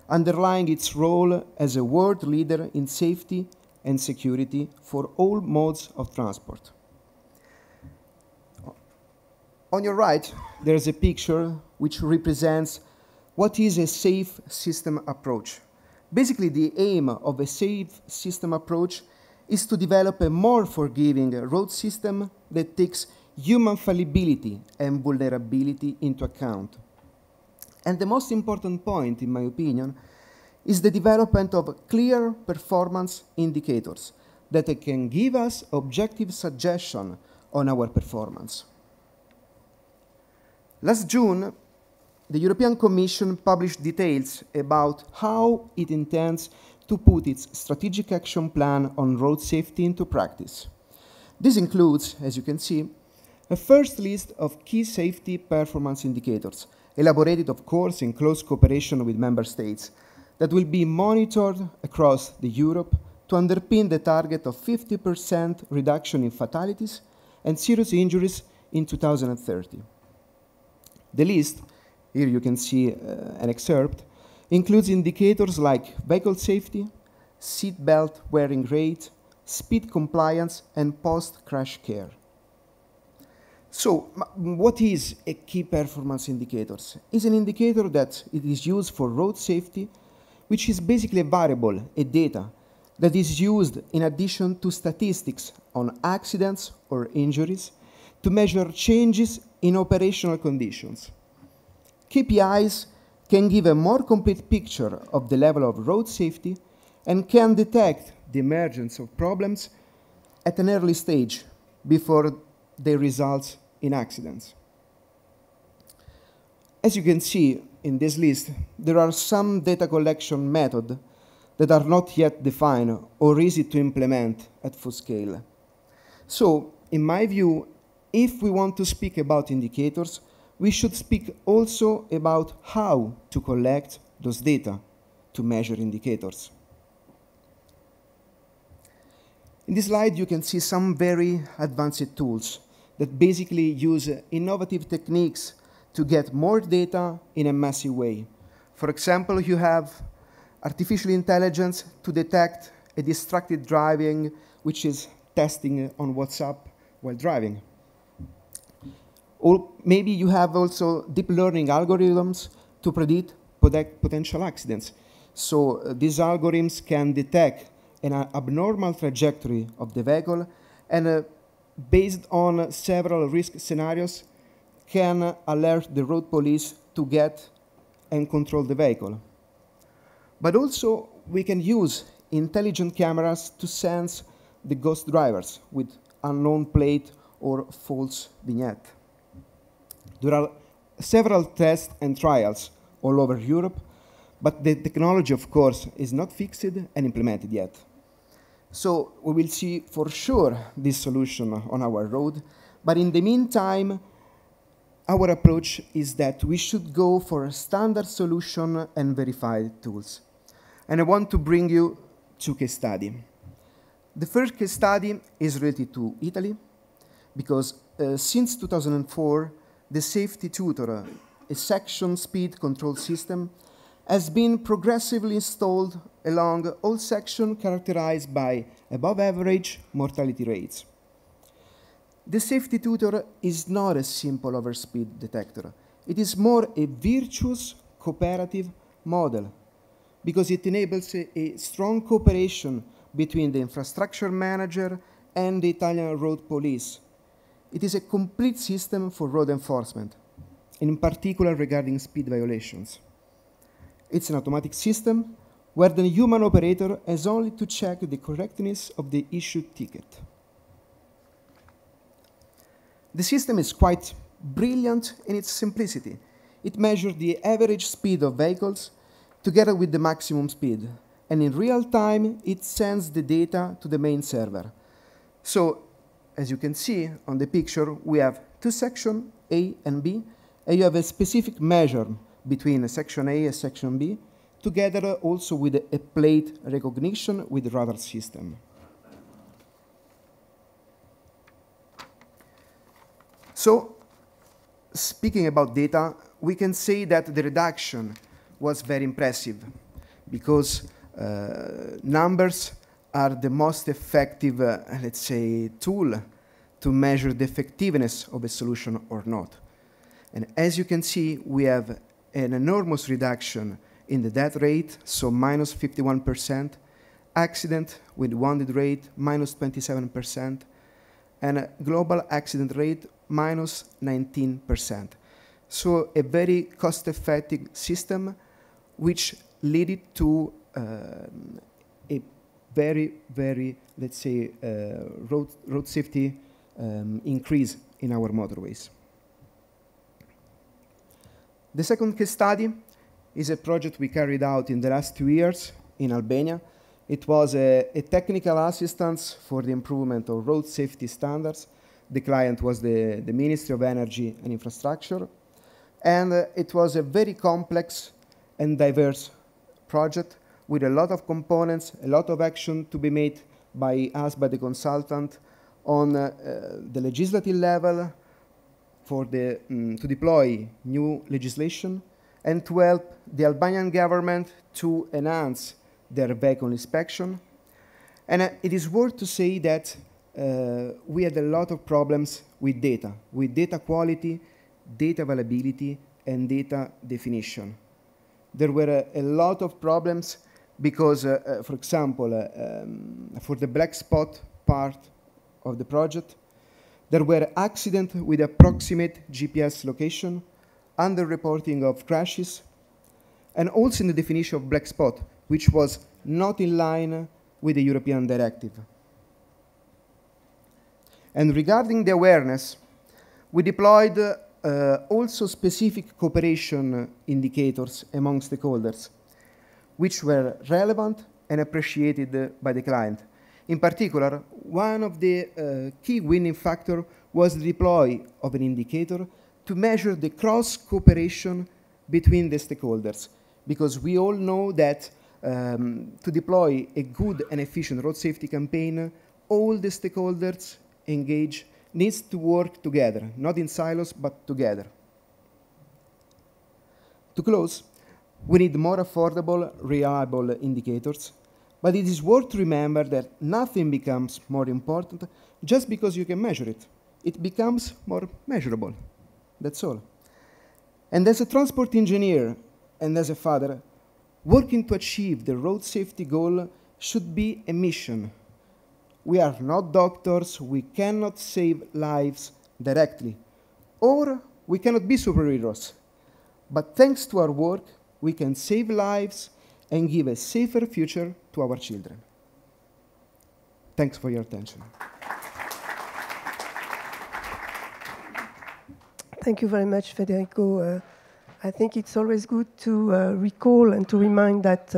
underlying its role as a world leader in safety and security for all modes of transport. On your right, there is a picture which represents what is a safe system approach. Basically, the aim of a safe system approach is to develop a more forgiving road system that takes human fallibility and vulnerability into account. And the most important point, in my opinion, is the development of clear performance indicators that can give us objective suggestion on our performance. Last June, the European Commission published details about how it intends to put its strategic action plan on road safety into practice. This includes, as you can see, a first list of key safety performance indicators, elaborated, of course, in close cooperation with member states, that will be monitored across Europe to underpin the target of 50% reduction in fatalities and serious injuries in 2030. The list, here you can see an excerpt, includes indicators like vehicle safety, seat belt wearing rate, speed compliance, and post-crash care. So, what is a key performance indicator? It's an indicator that it is used for road safety, which is basically a variable, a data, that is used in addition to statistics on accidents or injuries to measure changes in operational conditions. KPIs can give a more complete picture of the level of road safety and can detect the emergence of problems at an early stage before they result in accidents. As you can see in this list, there are some data collection methods that are not yet defined or easy to implement at full scale. So, in my view, if we want to speak about indicators, we should speak also about how to collect those data to measure indicators. In this slide, you can see some very advanced tools that basically use innovative techniques to get more data in a massive way. For example, you have artificial intelligence to detect a distracted driving, which is testing on WhatsApp while driving. Or maybe you have also deep learning algorithms to predict potential accidents. So these algorithms can detect an abnormal trajectory of the vehicle and based on several risk scenarios can alert the road police to get and control the vehicle. But also we can use intelligent cameras to sense the ghost drivers with unknown plate or false vignette. There are several tests and trials all over Europe, but the technology, of course, is not fixed and implemented yet. So we will see for sure this solution on our road, but in the meantime, our approach is that we should go for a standard solution and verified tools. And I want to bring you two case studies. The first case study is related to Italy, because since 2004, the Safety Tutor, a section speed control system, has been progressively installed along all sections characterized by above average mortality rates. The Safety Tutor is not a simple overspeed detector. It is more a virtuous cooperative model because it enables a strong cooperation between the infrastructure manager and the Italian road police. It is a complete system for road enforcement, in particular regarding speed violations. It's an automatic system where the human operator has only to check the correctness of the issued ticket. The system is quite brilliant in its simplicity. It measures the average speed of vehicles together with the maximum speed, and in real time, it sends the data to the main server. So, as you can see on the picture, we have two sections, A and B, and you have a specific measure between section A and section B, together also with a plate recognition with radar system. So, speaking about data, we can say that the reduction was very impressive because numbers are the most effective, let's say, tool to measure the effectiveness of a solution or not. And as you can see, we have an enormous reduction in the death rate, so minus 51%, accident with wounded rate, minus 27%, and a global accident rate, minus 19%. So a very cost-effective system which led to a very, very, let's say, road safety increase in our motorways. The second case study is a project we carried out in the last 2 years in Albania. It was a technical assistance for the improvement of road safety standards. The client was the Ministry of Energy and Infrastructure. And it was a very complex and diverse project with a lot of components, a lot of action to be made by us, by the consultant, on the legislative level to deploy new legislation and to help the Albanian government to enhance their vehicle inspection. And it is worth to say that we had a lot of problems with data quality, data availability, and data definition. There were a lot of problems because, for example, for the black spot part of the project, there were accidents with approximate GPS location, underreporting of crashes, and also in the definition of black spot, which was not in line with the European directive. And regarding the awareness, we deployed also specific cooperation indicators among stakeholders, which were relevant and appreciated by the client. In particular, one of the key winning factors was the deploy of an indicator to measure the cross-cooperation between the stakeholders, because we all know that to deploy a good and efficient road safety campaign, all the stakeholders engaged needs to work together, not in silos, but together. To close, we need more affordable, reliable indicators, but it is worth to remember that nothing becomes more important just because you can measure it. It becomes more measurable. That's all. And as a transport engineer and as a father, working to achieve the road safety goal should be a mission. We are not doctors, we cannot save lives directly, or we cannot be superheroes. But thanks to our work, we can save lives and give a safer future to our children. Thanks for your attention. Thank you very much, Federico. I think it's always good to recall and to remind that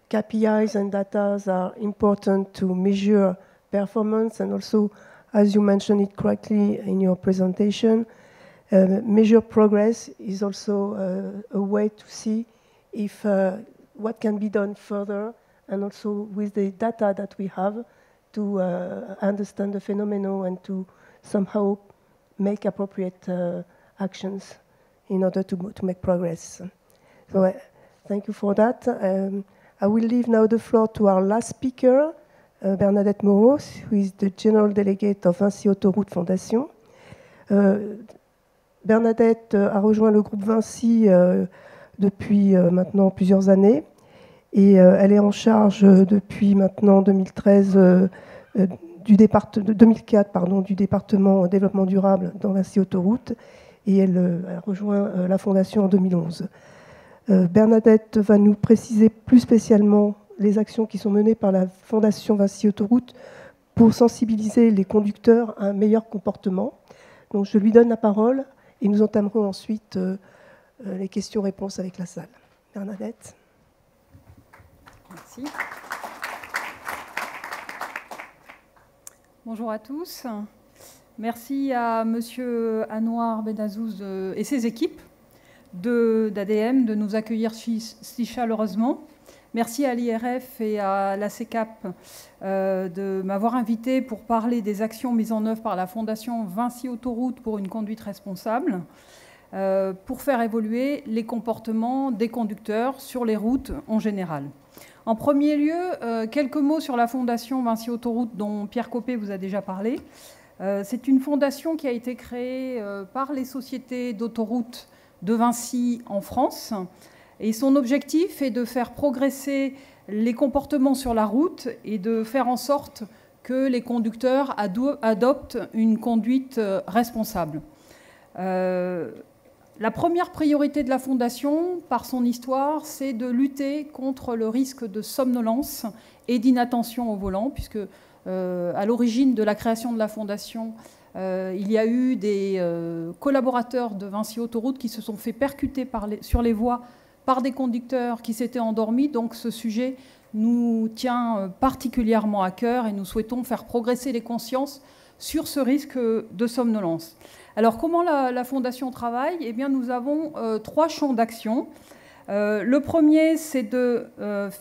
KPIs and data are important to measure performance, and also, as you mentioned it correctly in your presentation, measure progress is also a way to see if what can be done further, and also with the data that we have to understand the phenomenon and to somehow make appropriate actions in order to make progress. So thank you for that. I will leave now the floor to our last speaker, Bernadette Moreau, who is the General Delegate of Vinci Autoroutes Fondation. Bernadette a rejoint le groupe Vinci depuis maintenant plusieurs années, et elle est en charge depuis maintenant 2004 du département développement durable dans Vinci Autoroutes, et elle a rejoint la Fondation en 2011. Bernadette va nous préciser plus spécialement les actions qui sont menées par la Fondation Vinci Autoroutes pour sensibiliser les conducteurs à un meilleur comportement. Donc je lui donne la parole et nous entamerons ensuite les questions-réponses avec la salle. Bernadette. Merci. Bonjour à tous. Merci à Monsieur Anouar Benazouz et ses équipes d'ADM de nous accueillir si chaleureusement. Merci à l'IRF et à la CECAP de m'avoir invité pour parler des actions mises en œuvre par la Fondation Vinci Autoroutes pour une conduite responsable, pour faire évoluer les comportements des conducteurs sur les routes en général. En premier lieu, quelques mots sur la Fondation Vinci Autoroutes dont Pierre Copé vous a déjà parlé. C'est une fondation qui a été créée par les sociétés d'autoroutes de Vinci en France. Et son objectif est de faire progresser les comportements sur la route et de faire en sorte que les conducteurs adoptent une conduite responsable. La première priorité de la Fondation, par son histoire, c'est de lutter contre le risque de somnolence et d'inattention au volant, puisque à l'origine de la création de la Fondation, il y a eu des collaborateurs de Vinci Autoroutes qui se sont fait percuter sur les voies par des conducteurs qui s'étaient endormis. Donc ce sujet nous tient particulièrement à cœur et nous souhaitons faire progresser les consciences sur ce risque de somnolence. Alors comment la Fondation travaille ? Eh bien, nous avons 3 champs d'action. Le premier, c'est de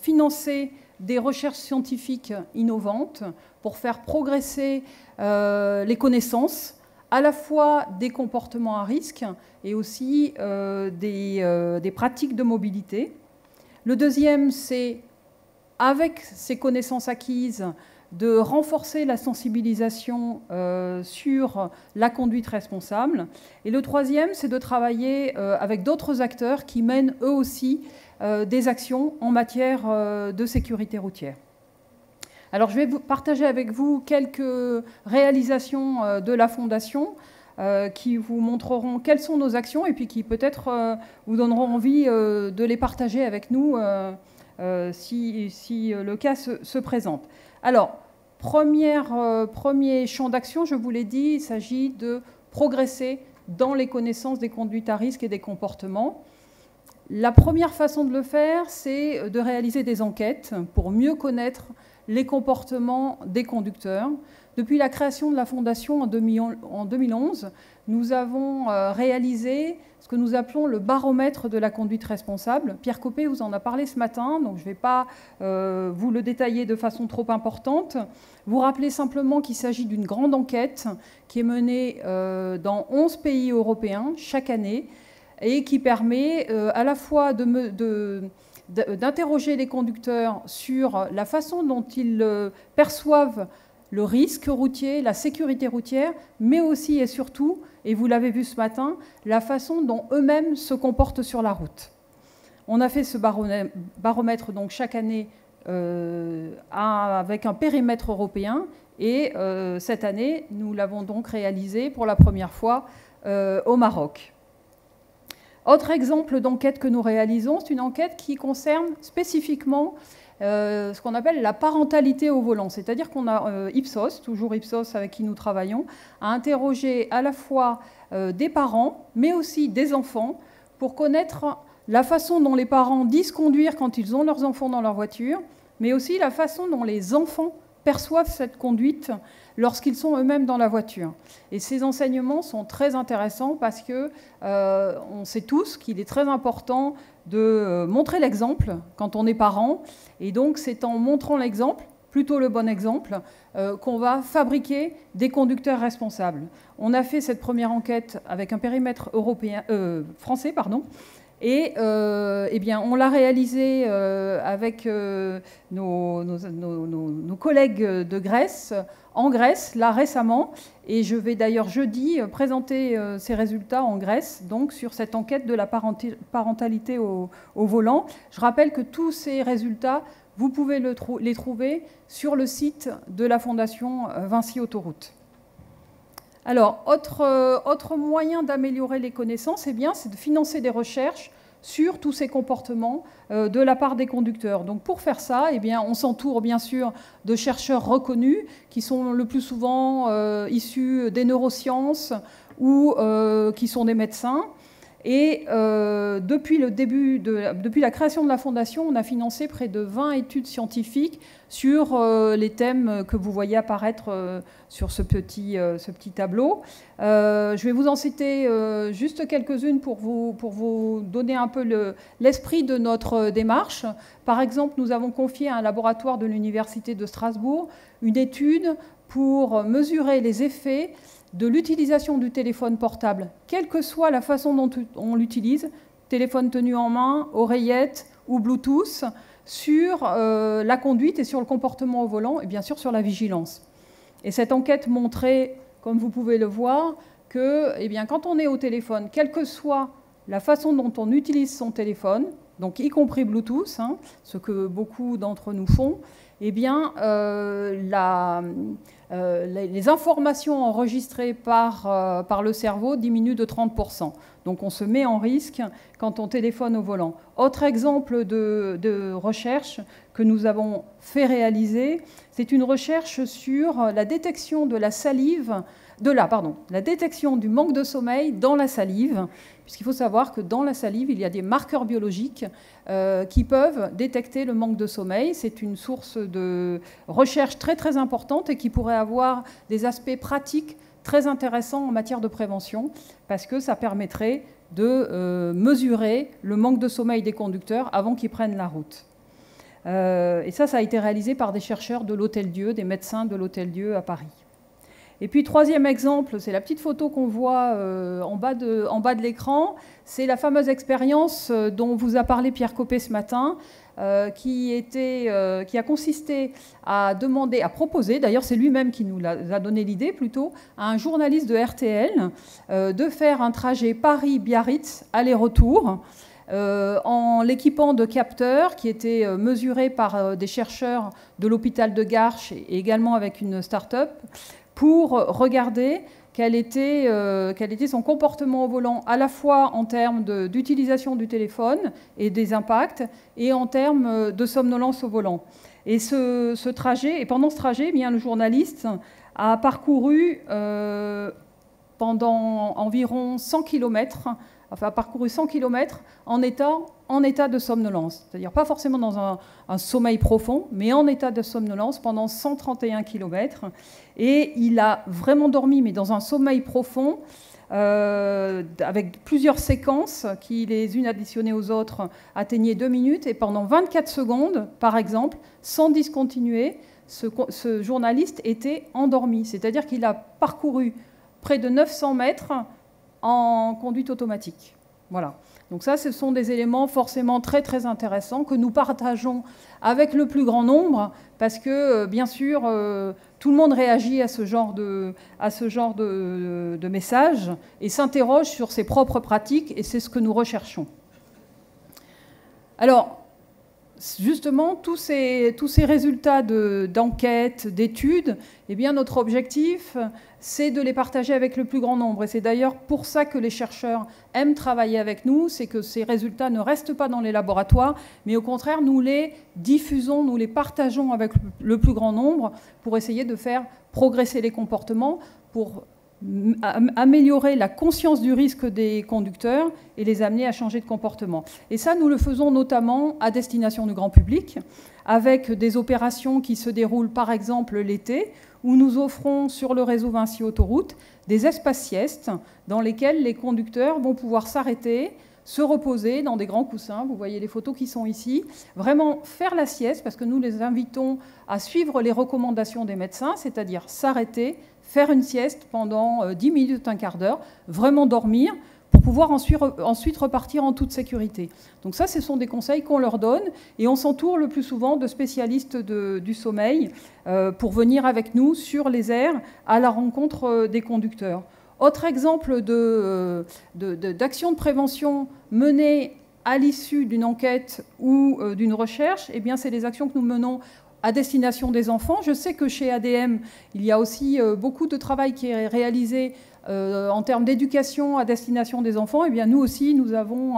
financer des recherches scientifiques innovantes pour faire progresser les connaissances, à la fois des comportements à risque et aussi des pratiques de mobilité. Le deuxième, c'est, avec ces connaissances acquises, de renforcer la sensibilisation sur la conduite responsable. Et le troisième, c'est de travailler avec d'autres acteurs qui mènent eux aussi des actions en matière de sécurité routière. Alors je vais partager avec vous quelques réalisations de la Fondation qui vous montreront quelles sont nos actions et puis qui peut-être vous donneront envie de les partager avec nous si le cas se présente. Alors, premier champ d'action, je vous l'ai dit, il s'agit de progresser dans les connaissances des conduites à risque et des comportements. La première façon de le faire, c'est de réaliser des enquêtes pour mieux connaître les comportements des conducteurs. Depuis la création de la Fondation en 2011, nous avons réalisé ce que nous appelons le baromètre de la conduite responsable. Pierre Coppet vous en a parlé ce matin, donc je ne vais pas vous le détailler de façon trop importante. Vous rappelez simplement qu'il s'agit d'une grande enquête qui est menée dans 11 pays européens chaque année et qui permet à la fois d'interroger les conducteurs sur la façon dont ils perçoivent le risque routier, la sécurité routière, mais aussi et surtout, et vous l'avez vu ce matin, la façon dont eux-mêmes se comportent sur la route. On a fait ce baromètre donc chaque année avec un périmètre européen et cette année, nous l'avons donc réalisé pour la première fois au Maroc. Autre exemple d'enquête que nous réalisons, c'est une enquête qui concerne spécifiquement ce qu'on appelle la parentalité au volant. C'est-à-dire qu'on a Ipsos, toujours Ipsos avec qui nous travaillons, a interrogé à la fois des parents, mais aussi des enfants, pour connaître la façon dont les parents disent conduire quand ils ont leurs enfants dans leur voiture, mais aussi la façon dont les enfants perçoivent cette conduite lorsqu'ils sont eux-mêmes dans la voiture. Et ces enseignements sont très intéressants parce que on sait tous qu'il est très important de montrer l'exemple quand on est parent. Et donc, c'est en montrant l'exemple, plutôt le bon exemple, qu'on va fabriquer des conducteurs responsables. On a fait cette première enquête avec un périmètre français, et eh bien, on l'a réalisé avec nos collègues de Grèce, en Grèce, là récemment, et je vais d'ailleurs jeudi présenter ces résultats en Grèce, donc sur cette enquête de la parentalité au volant. Je rappelle que tous ces résultats, vous pouvez les trouver sur le site de la Fondation Vinci Autoroute. Alors, autre moyen d'améliorer les connaissances, eh bien, c'est de financer des recherches sur tous ces comportements de la part des conducteurs. Donc pour faire ça, eh bien, on s'entoure bien sûr de chercheurs reconnus qui sont le plus souvent issus des neurosciences ou qui sont des médecins. Et depuis la création de la Fondation, on a financé près de 20 études scientifiques sur les thèmes que vous voyez apparaître sur ce petit tableau. Je vais vous en citer juste quelques-unes pour vous donner un peu l'esprit de notre démarche. Par exemple, nous avons confié à un laboratoire de l'Université de Strasbourg une étude pour mesurer les effets de l'utilisation du téléphone portable, quelle que soit la façon dont on l'utilise, téléphone tenu en main, oreillette ou Bluetooth, sur la conduite et sur le comportement au volant et bien sûr sur la vigilance. Et cette enquête montrait, comme vous pouvez le voir, que eh bien, quand on est au téléphone, quelle que soit la façon dont on utilise son téléphone, donc y compris Bluetooth, ce que beaucoup d'entre nous font, eh bien, les informations enregistrées par le cerveau diminuent de 30%. Donc on se met en risque quand on téléphone au volant. Autre exemple de recherche que nous avons fait réaliser, c'est une recherche sur la détection de la salive, la détection du manque de sommeil dans la salive, puisqu'il faut savoir que dans la salive, il y a des marqueurs biologiques qui peuvent détecter le manque de sommeil. C'est une source de recherche très très importante et qui pourrait avoir des aspects pratiques très intéressants en matière de prévention, parce que ça permettrait de mesurer le manque de sommeil des conducteurs avant qu'ils prennent la route. Et ça a été réalisé par des chercheurs de l'Hôtel-Dieu, des médecins de l'Hôtel-Dieu à Paris. Et puis, troisième exemple, c'est la petite photo qu'on voit en bas de l'écran. C'est la fameuse expérience dont vous a parlé Pierre Copé ce matin, qui a consisté à proposer, d'ailleurs c'est lui-même qui nous a donné l'idée plutôt, à un journaliste de RTL de faire un trajet Paris-Biarritz aller-retour en l'équipant de capteurs qui étaient mesurés par des chercheurs de l'hôpital de Garches et également avec une start-up pour regarder quel était son comportement au volant, à la fois en termes d'utilisation du téléphone et des impacts, et en termes de somnolence au volant. Et pendant ce trajet, eh bien, le journaliste a parcouru pendant environ 100 km, a parcouru 100 km en état de somnolence. C'est-à-dire pas forcément dans un sommeil profond, mais en état de somnolence pendant 131 km. Et il a vraiment dormi, mais dans un sommeil profond, avec plusieurs séquences qui, les unes additionnées aux autres, atteignaient 2 minutes. Et pendant 24 secondes, par exemple, sans discontinuer, ce journaliste était endormi. C'est-à-dire qu'il a parcouru près de 900 mètres en conduite automatique. Voilà. Donc ça, ce sont des éléments forcément très très intéressants que nous partageons avec le plus grand nombre, parce que bien sûr, tout le monde réagit à ce genre de messages et s'interroge sur ses propres pratiques, et c'est ce que nous recherchons. Alors, justement, tous ces résultats d'enquête, d'études, eh bien, notre objectif, c'est de les partager avec le plus grand nombre. Et c'est d'ailleurs pour ça que les chercheurs aiment travailler avec nous, c'est que ces résultats ne restent pas dans les laboratoires, mais au contraire, nous les diffusons, nous les partageons avec le plus grand nombre pour essayer de faire progresser les comportements, pour améliorer la conscience du risque des conducteurs et les amener à changer de comportement. Et ça, nous le faisons notamment à destination du grand public, avec des opérations qui se déroulent par exemple l'été, où nous offrons sur le réseau Vinci Autoroute des espaces siestes dans lesquels les conducteurs vont pouvoir s'arrêter, se reposer dans des grands coussins. Vous voyez les photos qui sont ici. Vraiment faire la sieste, parce que nous les invitons à suivre les recommandations des médecins, c'est-à-dire s'arrêter, faire une sieste pendant 10 minutes, un quart d'heure, vraiment dormir, pour pouvoir ensuite repartir en toute sécurité. Donc ça, ce sont des conseils qu'on leur donne, et on s'entoure le plus souvent de spécialistes du sommeil pour venir avec nous sur les aires à la rencontre des conducteurs. Autre exemple d'action de prévention menée à l'issue d'une enquête ou d'une recherche, eh bien, c'est des actions que nous menons à destination des enfants. Je sais que chez ADM, il y a aussi beaucoup de travail qui est réalisé en termes d'éducation à destination des enfants. Eh bien, nous aussi, nous avons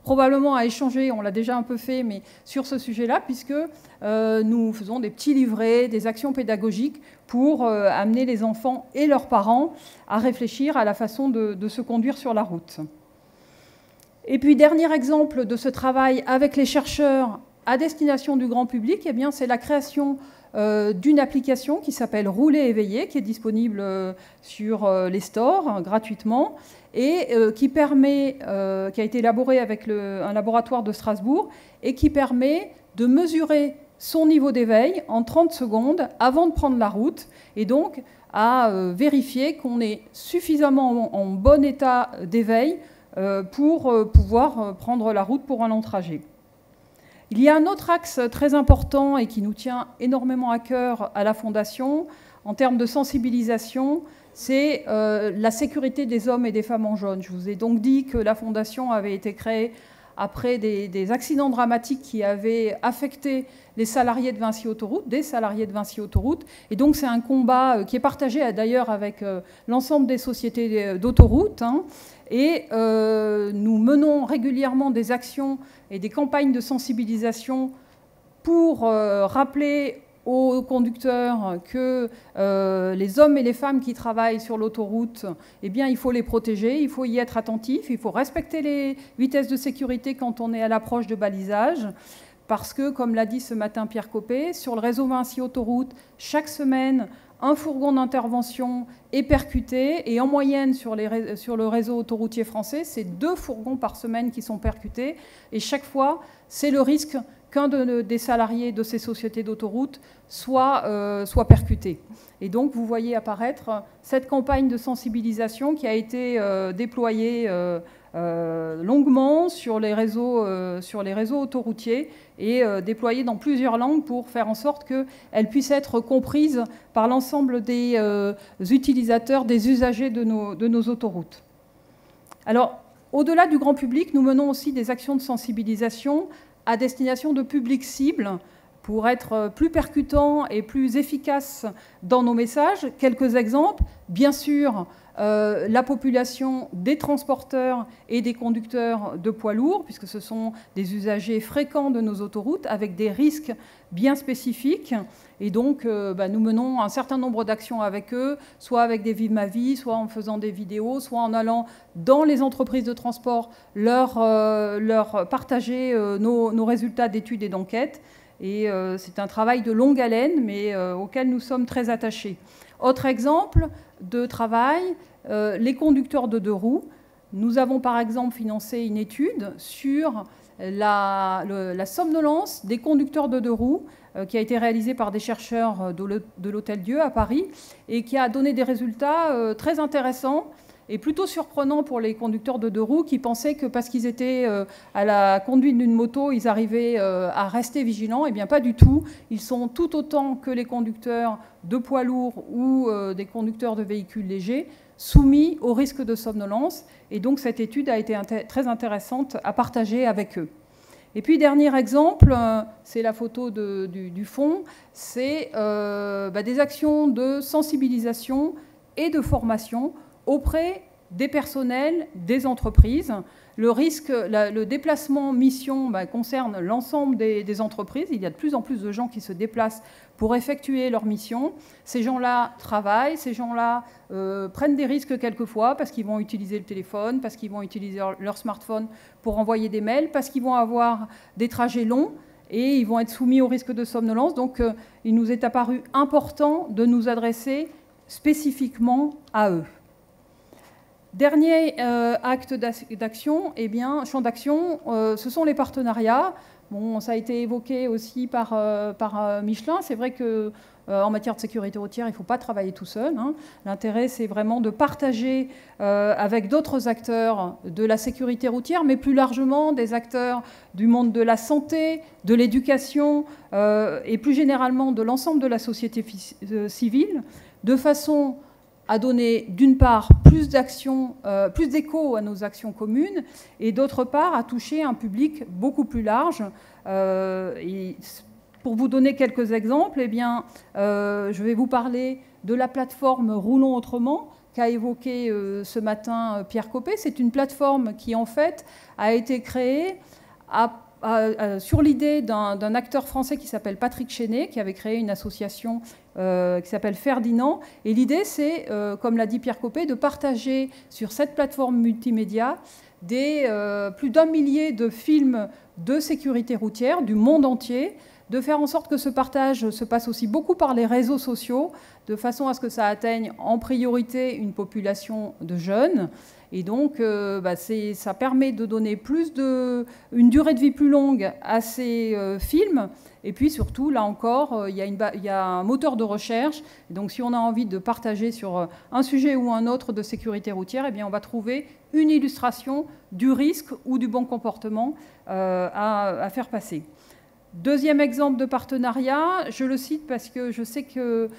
probablement à échanger, on l'a déjà un peu fait, mais sur ce sujet-là, puisque nous faisons des petits livrets, des actions pédagogiques pour amener les enfants et leurs parents à réfléchir à la façon de se conduire sur la route. Et puis, dernier exemple de ce travail avec les chercheurs à destination du grand public, eh bien, c'est la création d'une application qui s'appelle Rouler éveillé, qui est disponible sur les stores gratuitement, et qui a été élaborée avec un laboratoire de Strasbourg, et qui permet de mesurer son niveau d'éveil en 30 secondes avant de prendre la route, et donc à vérifier qu'on est suffisamment en bon état d'éveil pour pouvoir prendre la route pour un long trajet. Il y a un autre axe très important et qui nous tient énormément à cœur à la Fondation, en termes de sensibilisation, c'est la sécurité des hommes et des femmes en jaune. Je vous ai donc dit que la Fondation avait été créée après des accidents dramatiques qui avaient affecté les salariés de Vinci Autoroute, des salariés de Vinci Autoroute. Et donc c'est un combat qui est partagé d'ailleurs avec l'ensemble des sociétés d'autoroute. Et nous menons régulièrement des actions et des campagnes de sensibilisation pour rappeler aux conducteurs que les hommes et les femmes qui travaillent sur l'autoroute, eh bien, il faut les protéger, il faut y être attentif, il faut respecter les vitesses de sécurité quand on est à l'approche de balisage, parce que, comme l'a dit ce matin Pierre Copé, sur le réseau Vinci Autoroute, chaque semaine, un fourgon d'intervention est percuté, et en moyenne sur le réseau autoroutier français, c'est 2 fourgons par semaine qui sont percutés, et chaque fois, c'est le risque qu'un des salariés de ces sociétés d'autoroute soit percuté. Et donc, vous voyez apparaître cette campagne de sensibilisation qui a été déployée longuement sur les réseaux autoroutiers et déployée dans plusieurs langues pour faire en sorte qu'elle puisse être comprise par l'ensemble des utilisateurs, des usagers de nos autoroutes. Alors, au-delà du grand public, nous menons aussi des actions de sensibilisation à destination de publics cibles pour être plus percutants et plus efficaces dans nos messages. Quelques exemples, bien sûr, la population des transporteurs et des conducteurs de poids lourds, puisque ce sont des usagers fréquents de nos autoroutes avec des risques bien spécifiques. Et donc, nous menons un certain nombre d'actions avec eux, soit avec des Vive ma vie, soit en faisant des vidéos, soit en allant dans les entreprises de transport leur partager nos résultats d'études et d'enquêtes. Et c'est un travail de longue haleine, mais auquel nous sommes très attachés. Autre exemple de travail, les conducteurs de 2 roues. Nous avons par exemple financé une étude sur la somnolence des conducteurs de 2 roues qui a été réalisée par des chercheurs de l'Hôtel-Dieu à Paris et qui a donné des résultats très intéressants et plutôt surprenant pour les conducteurs de 2 roues qui pensaient que parce qu'ils étaient à la conduite d'une moto, ils arrivaient à rester vigilants. Eh bien, pas du tout. Ils sont tout autant que les conducteurs de poids lourds ou des conducteurs de véhicules légers soumis au risque de somnolence. Et donc, cette étude a été très intéressante à partager avec eux. Et puis, dernier exemple, c'est la photo du fond, c'est des actions de sensibilisation et de formation auprès des personnels, des entreprises. Le déplacement mission concerne l'ensemble des entreprises. Il y a de plus en plus de gens qui se déplacent pour effectuer leur mission. Ces gens-là travaillent, ces gens-là prennent des risques quelquefois parce qu'ils vont utiliser le téléphone, parce qu'ils vont utiliser leur smartphone pour envoyer des mails, parce qu'ils vont avoir des trajets longs et ils vont être soumis au risque de somnolence. Donc, il nous est apparu important de nous adresser spécifiquement à eux. Dernier acte d'action, champ d'action, ce sont les partenariats. Bon, ça a été évoqué aussi par Michelin. C'est vrai qu'en matière de sécurité routière, il ne faut pas travailler tout seul. Hein. L'intérêt, c'est vraiment de partager avec d'autres acteurs de la sécurité routière, mais plus largement des acteurs du monde de la santé, de l'éducation et plus généralement de l'ensemble de la société civile, de façon à donner d'une part plus d'écho à nos actions communes et d'autre part à toucher un public beaucoup plus large. Et pour vous donner quelques exemples, je vais vous parler de la plateforme Roulons autrement qu'a évoqué ce matin Pierre Coppet. C'est une plateforme qui en fait a été créée sur l'idée d'un acteur français qui s'appelle Patrick Chenet, qui avait créé une association qui s'appelle Ferdinand. Et l'idée, c'est, comme l'a dit Pierre Coppet, de partager sur cette plateforme multimédia plus d'1 millier de films de sécurité routière du monde entier, de faire en sorte que ce partage se passe aussi beaucoup par les réseaux sociaux, de façon à ce que ça atteigne en priorité une population de jeunes. Et donc, ça permet de donner une durée de vie plus longue à ces films. Et puis surtout, là encore, il y a un moteur de recherche. Et donc, si on a envie de partager sur un sujet ou un autre de sécurité routière, on va trouver une illustration du risque ou du bon comportement à faire passer. Deuxième exemple de partenariat, je le cite parce que je sais que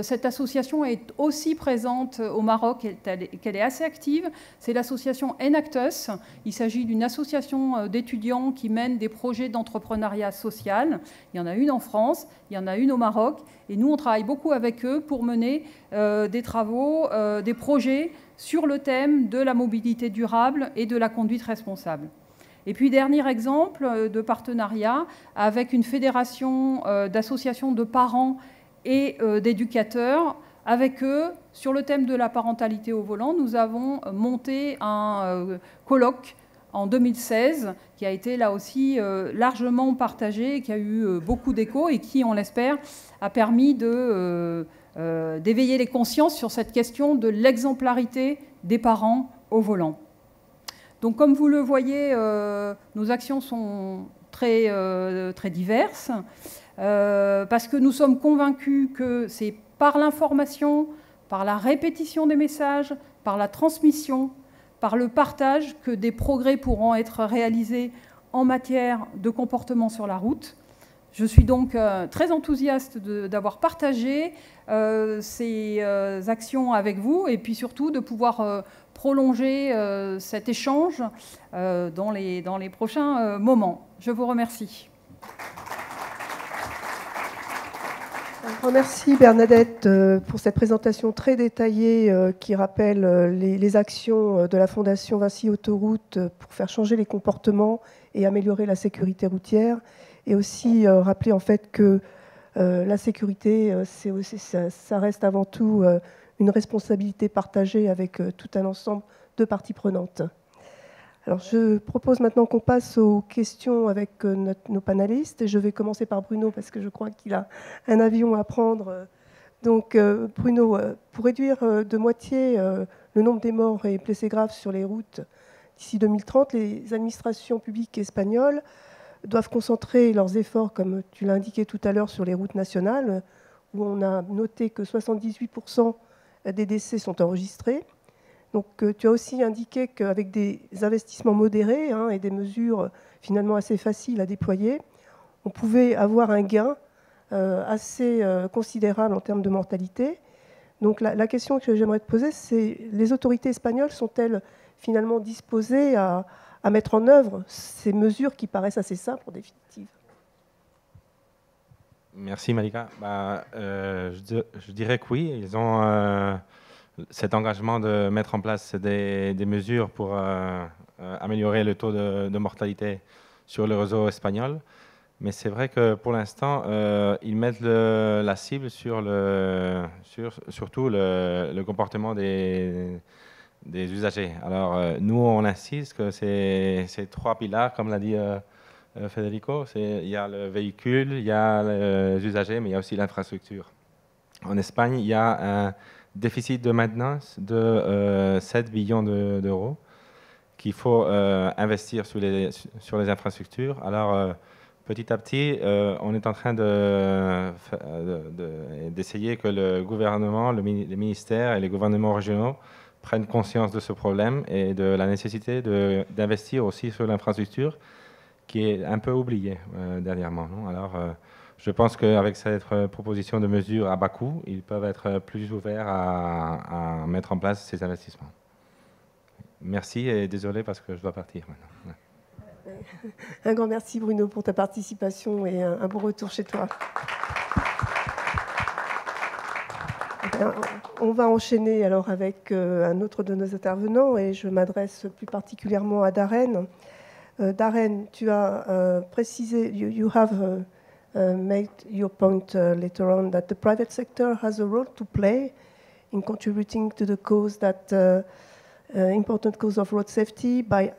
cette association est aussi présente au Maroc et qu'elle est assez active. C'est l'association Enactus. Il s'agit d'une association d'étudiants qui mène des projets d'entrepreneuriat social. Il y en a une en France, il y en a une au Maroc. Et nous, on travaille beaucoup avec eux pour mener des travaux, des projets sur le thème de la mobilité durable et de la conduite responsable. Et puis, dernier exemple de partenariat avec une fédération d'associations de parents et d'éducateurs. Avec eux, sur le thème de la parentalité au volant, nous avons monté un colloque en 2016 qui a été là aussi largement partagé, qui a eu beaucoup d'écho et qui, on l'espère, a permis de d'éveiller les consciences sur cette question de l'exemplarité des parents au volant. Donc comme vous le voyez, nos actions sont très diverses, parce que nous sommes convaincus que c'est par l'information, par la répétition des messages, par la transmission, par le partage que des progrès pourront être réalisés en matière de comportement sur la route. Je suis donc très enthousiaste d'avoir partagé ces actions avec vous et puis surtout de pouvoir prolonger cet échange dans les prochains moments. Je vous remercie. Un grand merci Bernadette pour cette présentation très détaillée qui rappelle les actions de la Fondation Vinci Autoroute pour faire changer les comportements et améliorer la sécurité routière. Et aussi rappeler en fait que la sécurité, ça reste avant tout une responsabilité partagée avec tout un ensemble de parties prenantes. Alors je propose maintenant qu'on passe aux questions avec nos panélistes. Et je vais commencer par Bruno parce que je crois qu'il a un avion à prendre. Donc Bruno, pour réduire de moitié le nombre des morts et blessés graves sur les routes d'ici 2030, les administrations publiques espagnoles doivent concentrer leurs efforts, comme tu l'as indiqué tout à l'heure, sur les routes nationales, où on a noté que 78% des décès sont enregistrés. Donc tu as aussi indiqué qu'avec des investissements modérés et des mesures finalement assez faciles à déployer, on pouvait avoir un gain assez considérable en termes de mortalité. Donc la question que j'aimerais te poser, c'est les autorités espagnoles sont-elles finalement disposées à mettre en œuvre ces mesures qui paraissent assez simples en définitive? Merci Malika. Je dirais que oui, ils ont cet engagement de mettre en place des mesures pour améliorer le taux de mortalité sur le réseau espagnol. Mais c'est vrai que pour l'instant, ils mettent la cible sur surtout le comportement des usagers. Alors, nous, on insiste que ces trois piliers, comme l'a dit Federico, il y a le véhicule, il y a les usagers, mais il y a aussi l'infrastructure. En Espagne, il y a un déficit de maintenance de 7 billions d'euros qu'il faut investir sur les infrastructures. Alors, petit à petit, on est en train d'essayer que le gouvernement, les ministères et les gouvernements régionaux prennent conscience de ce problème et de la nécessité d'investir aussi sur l'infrastructure qui est un peu oubliée dernièrement. Non? Alors, je pense qu'avec cette proposition de mesures à bas coût, ils peuvent être plus ouverts à mettre en place ces investissements. Merci et désolé parce que je dois partir maintenant. Un grand merci Bruno pour ta participation et un bon retour chez toi. On va enchaîner alors avec un autre de nos intervenants et je m'adresse plus particulièrement à Darren. Darren, tu as précisé, you have made your point later on that the private sector has a role to play in contributing to the cause that important cause of road safety by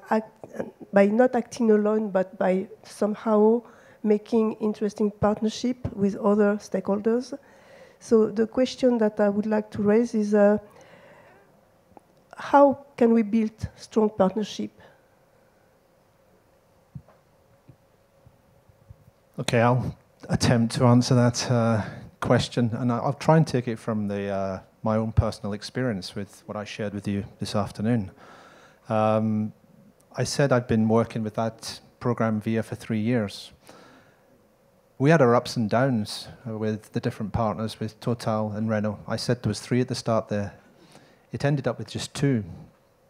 not acting alone, but by somehow making interesting partnership with other stakeholders. So the question that I would like to raise is how can we build strong partnership? Okay, I'll attempt to answer that question, and I'll try and take it from my own personal experience with what I shared with you this afternoon. I said I'd been working with that program VIA for 3 years. We had our ups and downs with the different partners, with Total and Renault. I said there was 3 at the start there. It ended up with just 2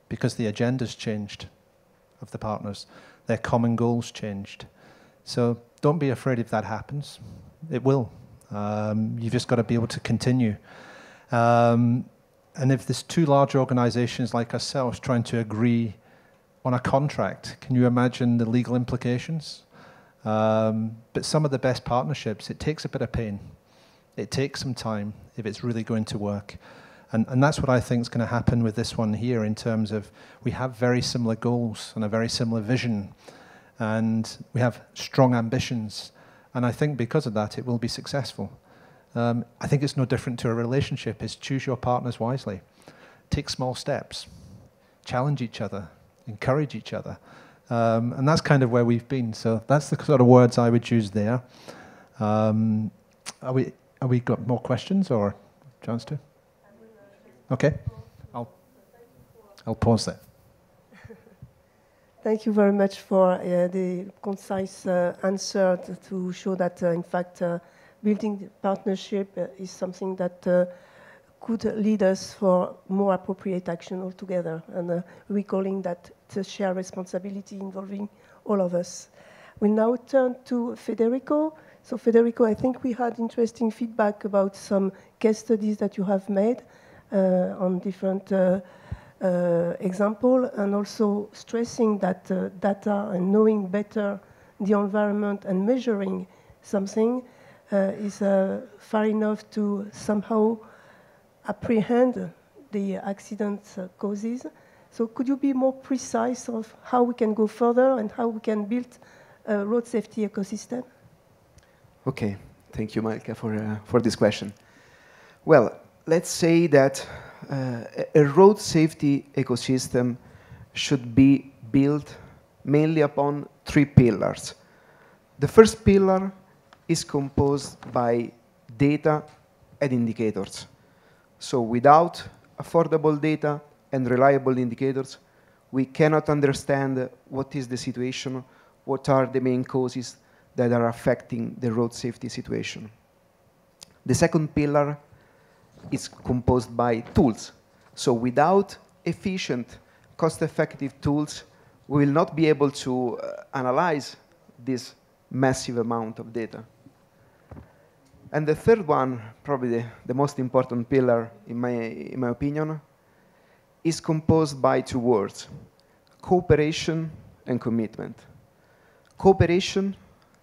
because the agendas changed of the partners. Their common goals changed. So don't be afraid if that happens. It will. You've just got to be able to continue. And if there's 2 large organizations like ourselves trying to agree on a contract, can you imagine the legal implications? But some of the best partnerships, it takes a bit of pain. It takes some time if it's really going to work. And that's what I think is going to happen with this one here in terms of we have very similar goals and a very similar vision. And we have strong ambitions. And I think because of that, it will be successful. I think it's no different to a relationship. It's choose your partners wisely. Take small steps. Challenge each other. Encourage each other. And that's kind of where we've been. So that's the sort of words I would choose there. Are we got more questions or chance to? Okay. I'll pause there. Thank you very much for the concise answer to show that, in fact, building partnership is something that could lead us for more appropriate action altogether, and recalling that it's a shared responsibility involving all of us. We'll now turn to Federico. So Federico, I think we had interesting feedback about some case studies that you have made on different example, and also stressing that data and knowing better the environment and measuring something is far enough to somehow apprehend the accident causes. So could you be more precise of how we can go further and how we can build a road safety ecosystem? Okay, thank you, Malika, for this question. Well, let's say that a road safety ecosystem should be built mainly upon 3 pillars. The first pillar is composed by data and indicators. So without affordable data and reliable indicators, we cannot understand what is the situation, what are the main causes that are affecting the road safety situation. The second pillar is composed by tools. So without efficient, cost-effective tools, we will not be able to analyze this massive amount of data. And the third one, probably the most important pillar in my opinion, is composed by 2 words: cooperation and commitment. Cooperation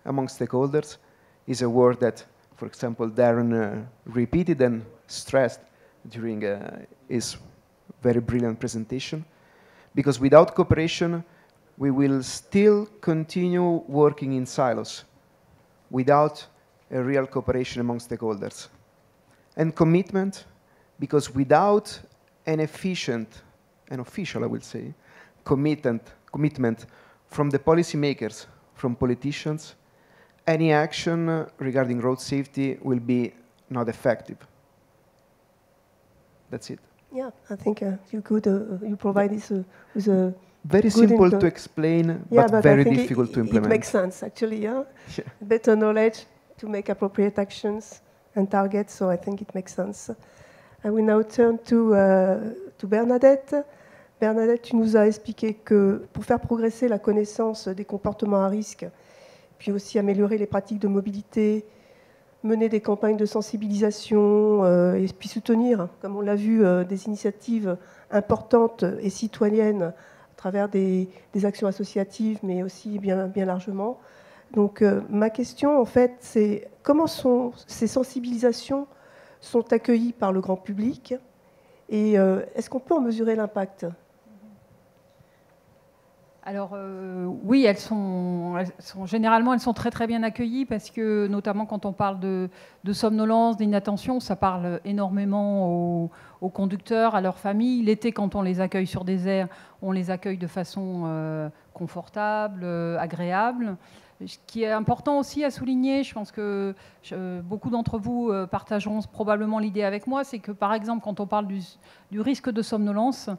among stakeholders is a word that, for example, Darren repeated and stressed during his very brilliant presentation, because without cooperation, we will still continue working in silos without a real cooperation among stakeholders. And commitment, because without an efficient and official, I will say, commitment from the policymakers, from politicians, any action regarding road safety will be not effective. That's it. Yeah, I think you could you provide this with a very simple to explain, yeah, but very difficult to implement. It makes sense, actually. Yeah, better knowledge to make appropriate actions and targets. So I think it makes sense. I will now turn to Bernadette. Bernadette, tu nous as expliqué que pour faire progresser la connaissance des comportements à risque, puis aussi améliorer les pratiques de mobilité, mener des campagnes de sensibilisation et puis soutenir, comme on l'a vu, des initiatives importantes et citoyennes à travers des actions associatives, mais aussi bien largement. Donc ma question, en fait, c'est comment ces sensibilisations sont accueillies par le grand public et est-ce qu'on peut en mesurer l'impact ? Alors oui, généralement elles sont très bien accueillies parce que notamment quand on parle de somnolence, d'inattention, ça parle énormément aux conducteurs, à leurs familles. L'été, quand on les accueille sur des aires, on les accueille de façon confortable, agréable. Ce qui est important aussi à souligner, je pense que beaucoup d'entre vous partageront probablement l'idée avec moi, c'est que par exemple quand on parle du risque de somnolence,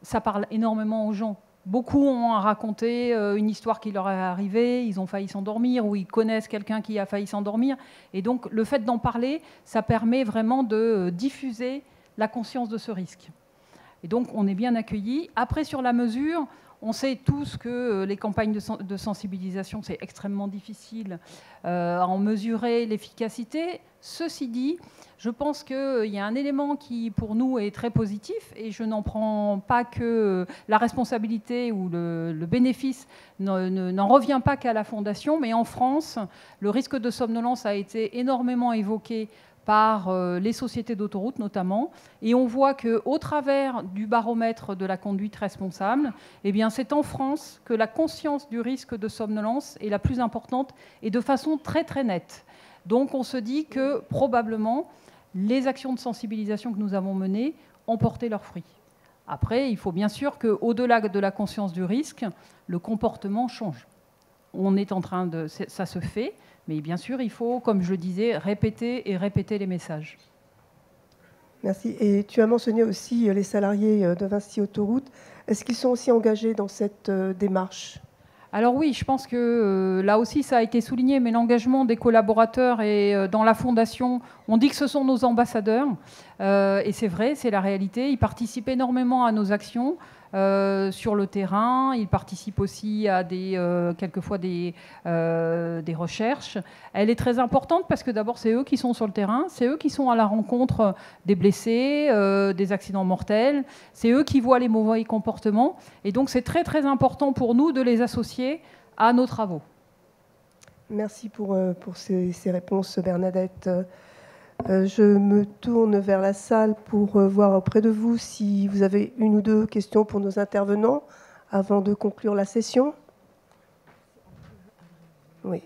ça parle énormément aux gens. Beaucoup ont raconté une histoire qui leur est arrivée, ils ont failli s'endormir ou ils connaissent quelqu'un qui a failli s'endormir. Et donc le fait d'en parler, ça permet vraiment de diffuser la conscience de ce risque. Et donc on est bien accueillis. Après, sur la mesure, on sait tous que les campagnes de sensibilisation, c'est extrêmement difficile à en mesurer l'efficacité. Ceci dit, je pense qu'il y a un élément qui, pour nous, est très positif et je n'en prends pas que la responsabilité ou le bénéfice n'en revient pas qu'à la Fondation, mais en France, le risque de somnolence a été énormément évoqué par les sociétés d'autoroutes notamment, et on voit qu'au travers du baromètre de la conduite responsable, eh bien, c'est en France que la conscience du risque de somnolence est la plus importante et de façon très nette. Donc on se dit que probablement les actions de sensibilisation que nous avons menées ont porté leurs fruits. Après, il faut bien sûr qu'au-delà de la conscience du risque, le comportement change. On est en train de... Ça se fait, mais bien sûr, il faut, comme je le disais, répéter et répéter les messages. Merci. Et tu as mentionné aussi les salariés de Vinci Autoroute. Est-ce qu'ils sont aussi engagés dans cette démarche ? Alors oui, je pense que là aussi, ça a été souligné, mais l'engagement des collaborateurs et dans la fondation, on dit que ce sont nos ambassadeurs. Et c'est vrai, c'est la réalité. Ils participent énormément à nos actions sur le terrain. Ils participent aussi à quelquefois des recherches. Elle est très importante parce que d'abord, c'est eux qui sont sur le terrain. C'est eux qui sont à la rencontre des blessés, des accidents mortels. C'est eux qui voient les mauvais comportements. Et donc, c'est très, très important pour nous de les associer à nos travaux. Merci pour ces réponses, Bernadette. Je me tourne vers la salle pour voir auprès de vous si vous avez une ou deux questions pour nos intervenants avant de conclure la session. Oui.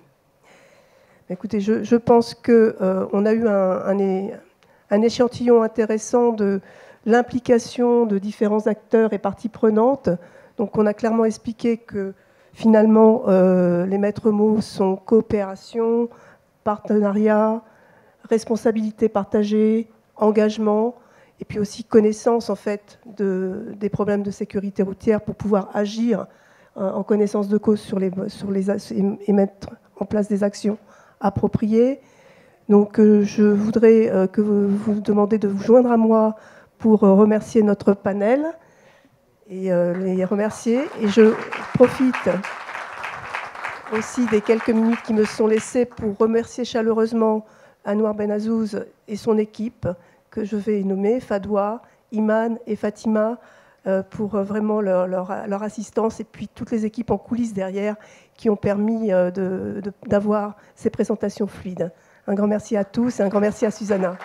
Écoutez, je pense qu'on a eu un échantillon intéressant de l'implication de différents acteurs et parties prenantes. Donc on a clairement expliqué que finalement les maîtres mots sont coopération, partenariat, responsabilité partagée, engagement, et puis aussi connaissance en fait des problèmes de sécurité routière pour pouvoir agir en connaissance de cause et mettre en place des actions appropriées. Donc je voudrais que vous demandez de vous joindre à moi pour remercier notre panel et les remercier. Et je profite aussi des quelques minutes qui me sont laissées pour remercier chaleureusement Anouar Benazouz et son équipe, que je vais nommer, Fadwa, Iman et Fatima, pour vraiment leur assistance, et puis toutes les équipes en coulisses derrière qui ont permis d'avoir ces présentations fluides. Un grand merci à tous et un grand merci à Susanna.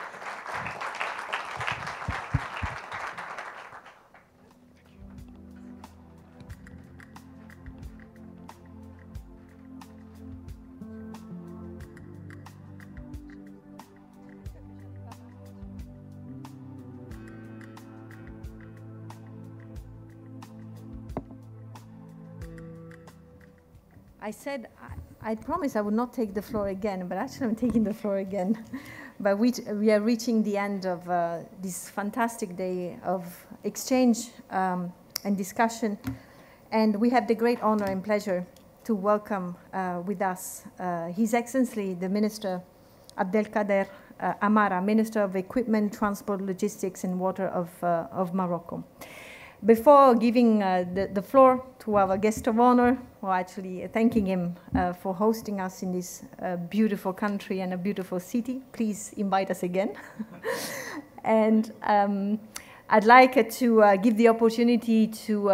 I said I promised I would not take the floor again, but actually I'm taking the floor again. But we are reaching the end of this fantastic day of exchange and discussion. And we have the great honor and pleasure to welcome with us His Excellency, the Minister Abdelkader Amara, Minister of Equipment, Transport, Logistics and Water of Morocco. Before giving the floor to our guest of honor, or actually thanking him for hosting us in this beautiful country and a beautiful city, please invite us again. And I'd like to give the opportunity to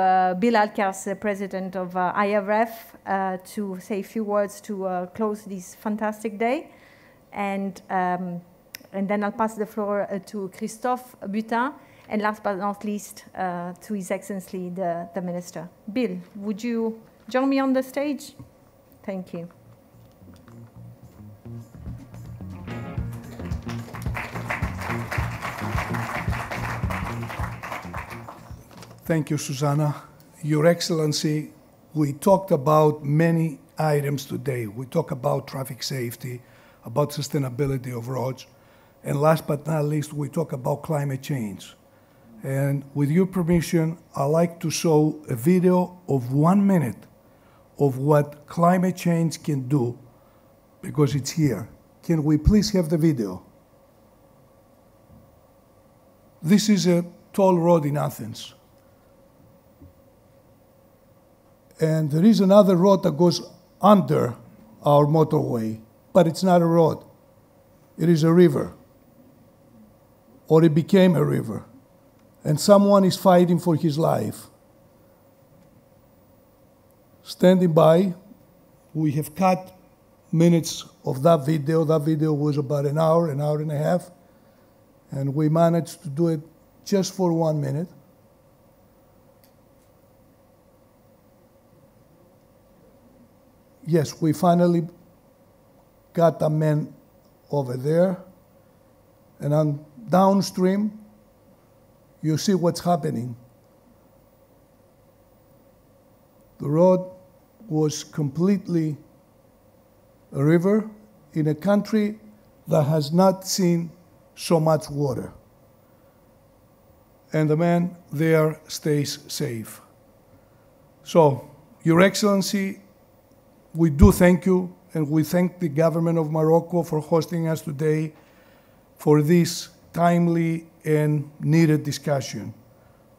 Bill Alkars, the president of IRF, to say a few words to close this fantastic day. And then I'll pass the floor to Christophe Butin. And last but not least, to His Excellency, the Minister. Bill, would you join me on the stage? Thank you. Thank you, Susanna. Your Excellency, we talked about many items today. We talked about traffic safety, about sustainability of roads, and last but not least, we talk about climate change. And with your permission, I'd like to show a video of 1 minute of what climate change can do, because it's here. Can we please have the video? This is a toll road in Athens. And there is another road that goes under our motorway, but it's not a road. It is a river, or it became a river. And someone is fighting for his life. Standing by, we have cut minutes of that video. That video was about an hour and a half, and we managed to do it just for 1 minute. Yes, we finally got a man over there. And on downstream, you see what's happening. The road was completely a river in a country that has not seen so much water. And the man there stays safe. So, Your Excellency, we do thank you, and we thank the government of Morocco for hosting us today for this timely and needed discussion.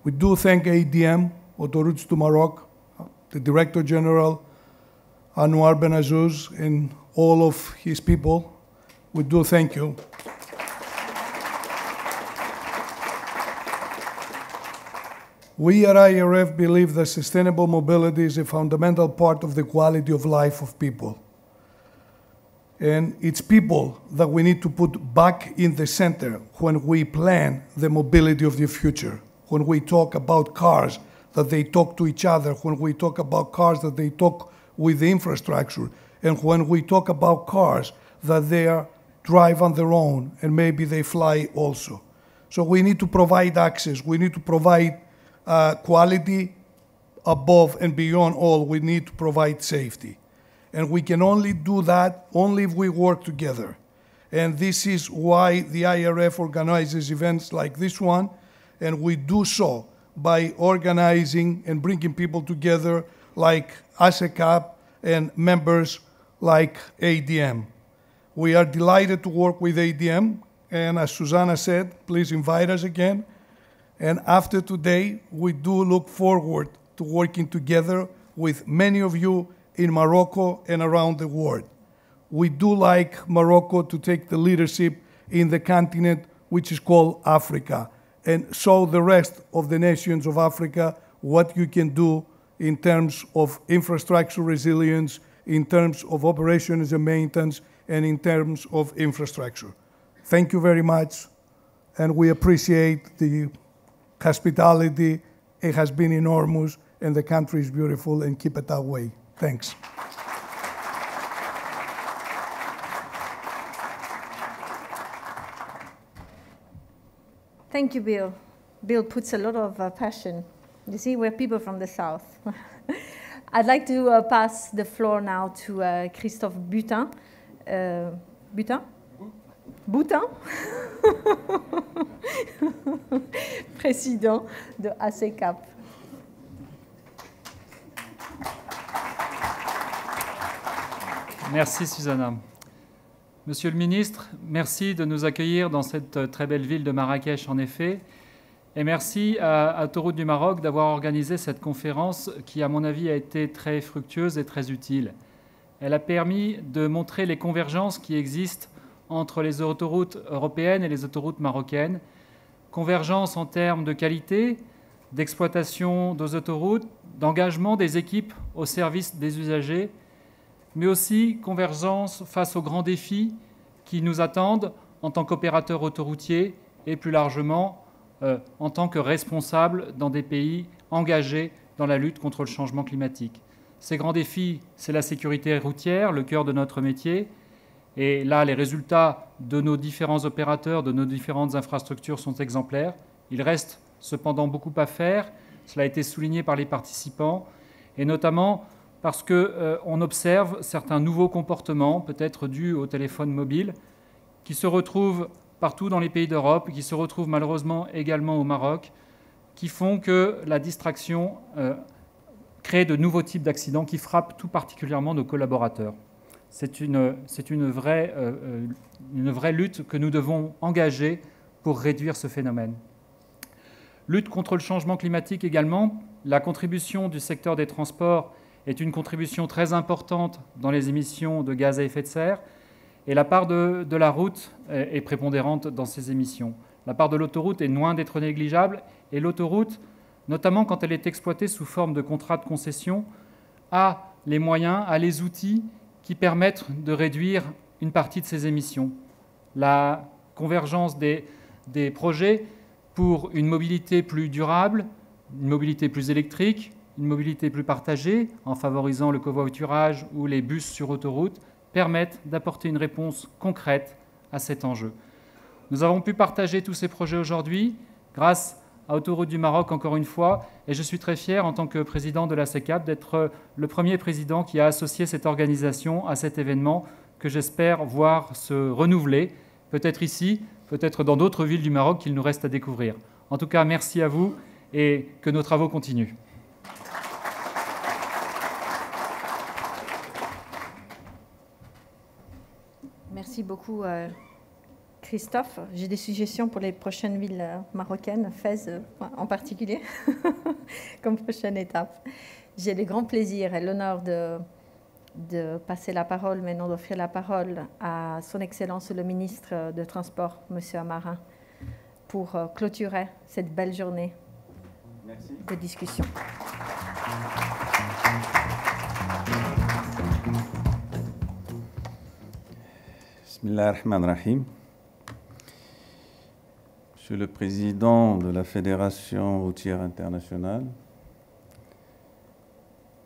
We do thank ADM, Autoroutes du Maroc, the Director General, Anouar Benazouz, and all of his people. We do thank you. We at IRF believe that sustainable mobility is a fundamental part of the quality of life of people. And it's people that we need to put back in the center when we plan the mobility of the future. When we talk about cars, that they talk to each other. When we talk about cars, that they talk with the infrastructure. And when we talk about cars, that they drive on their own and maybe they fly also. So we need to provide access. We need to provide quality above and beyond all. We need to provide safety. And we can only do that only if we work together. And this is why the IRF organizes events like this one, and we do so by organizing and bringing people together like ASECAP and members like ADM. We are delighted to work with ADM, and as Susanna said, please invite us again. And after today, we do look forward to working together with many of you in Morocco and around the world. We do like Morocco to take the leadership in the continent which is called Africa, and show the rest of the nations of Africa what you can do in terms of infrastructure resilience, in terms of operations and maintenance, and in terms of infrastructure. Thank you very much, and we appreciate the hospitality. It has been enormous, and the country is beautiful, and keep it that way. Thanks. Thank you, Bill. Bill puts a lot of passion. You see, we're people from the South. I'd like to pass the floor now to Christophe Boutin. Boutin? Boutin? Président de ASECAP. Merci, Susanna. Monsieur le ministre, merci de nous accueillir dans cette très belle ville de Marrakech, en effet. Et merci à Autoroutes du Maroc d'avoir organisé cette conférence qui, à mon avis, a été très fructueuse et très utile. Elle a permis de montrer les convergences qui existent entre les autoroutes européennes et les autoroutes marocaines. Convergence en termes de qualité, d'exploitation des autoroutes, d'engagement des équipes au service des usagers, mais aussi convergence face aux grands défis qui nous attendent en tant qu'opérateurs autoroutiers et plus largement en tant que responsables dans des pays engagés dans la lutte contre le changement climatique. Ces grands défis, c'est la sécurité routière, le cœur de notre métier. Et là, les résultats de nos différents opérateurs, de nos différentes infrastructures sont exemplaires. Il reste cependant beaucoup à faire. Cela a été souligné par les participants, et notamment parce qu'on observe certains nouveaux comportements, peut-être dus au téléphone mobile, qui se retrouvent partout dans les pays d'Europe, qui se retrouvent malheureusement également au Maroc, qui font que la distraction crée de nouveaux types d'accidents qui frappent tout particulièrement nos collaborateurs. C'est une vraie lutte que nous devons engager pour réduire ce phénomène. Lutte contre le changement climatique également. La contribution du secteur des transports est une contribution très importante dans les émissions de gaz à effet de serre, et la part de la route est prépondérante dans ces émissions. La part de l'autoroute est loin d'être négligeable, et l'autoroute, notamment quand elle est exploitée sous forme de contrat de concession, a les moyens, a les outils qui permettent de réduire une partie de ces émissions. La convergence des projets pour une mobilité plus durable, une mobilité plus électrique, une mobilité plus partagée, en favorisant le covoiturage ou les bus sur autoroute, permettent d'apporter une réponse concrète à cet enjeu. Nous avons pu partager tous ces projets aujourd'hui grâce à Autoroutes du Maroc, encore une fois, et je suis très fier en tant que président de la CECAP d'être le premier président qui a associé cette organisation à cet événement que j'espère voir se renouveler, peut-être ici, peut-être dans d'autres villes du Maroc qu'il nous reste à découvrir. En tout cas, merci à vous et que nos travaux continuent. Merci beaucoup, Christophe. J'ai des suggestions pour les prochaines villes marocaines, Fès en particulier, comme prochaine étape. J'ai le grand plaisir et l'honneur de passer la parole, maintenant d'offrir la parole à son Excellence le ministre de Transport, M. Amarin, pour clôturer cette belle journée de discussion. Bismillahirrahmanirrahim. Monsieur le Président de la Fédération routière internationale,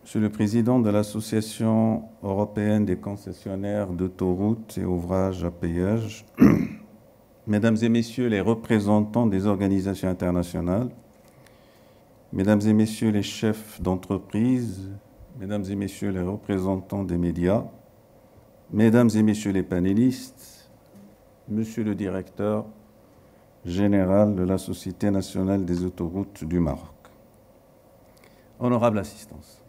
Monsieur le Président de l'Association européenne des concessionnaires d'autoroutes et ouvrages à péage, Mesdames et Messieurs les représentants des organisations internationales, Mesdames et Messieurs les chefs d'entreprise, Mesdames et Messieurs les représentants des médias, Mesdames et Messieurs les panélistes, Monsieur le Directeur général de la Société nationale des autoroutes du Maroc. Honorable assistance,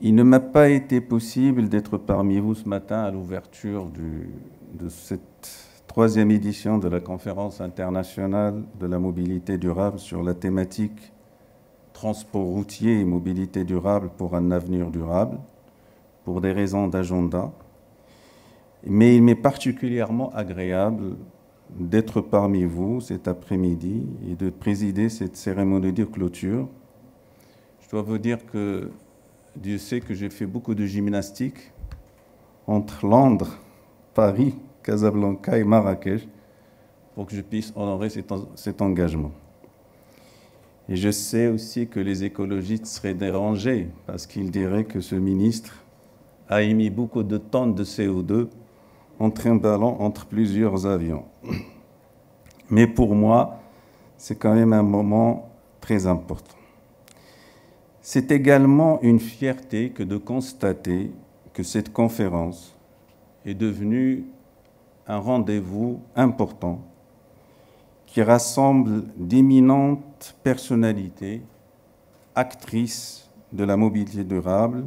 il ne m'a pas été possible d'être parmi vous ce matin à l'ouverture de cette troisième édition de la Conférence internationale de la mobilité durable sur la thématique transport routier et mobilité durable pour un avenir durable, pour des raisons d'agenda, mais il m'est particulièrement agréable d'être parmi vous cet après-midi et de présider cette cérémonie de clôture. Je dois vous dire que Dieu sait que j'ai fait beaucoup de gymnastique entre Londres, Paris, Casablanca et Marrakech pour que je puisse honorer cet engagement. Et je sais aussi que les écologistes seraient dérangés parce qu'ils diraient que ce ministre a émis beaucoup de tonnes de CO2 en trimballant entre plusieurs avions. Mais pour moi, c'est quand même un moment très important. C'est également une fierté que de constater que cette conférence est devenue un rendez-vous important qui rassemble d'éminentes personnalités, actrices de la mobilité durable,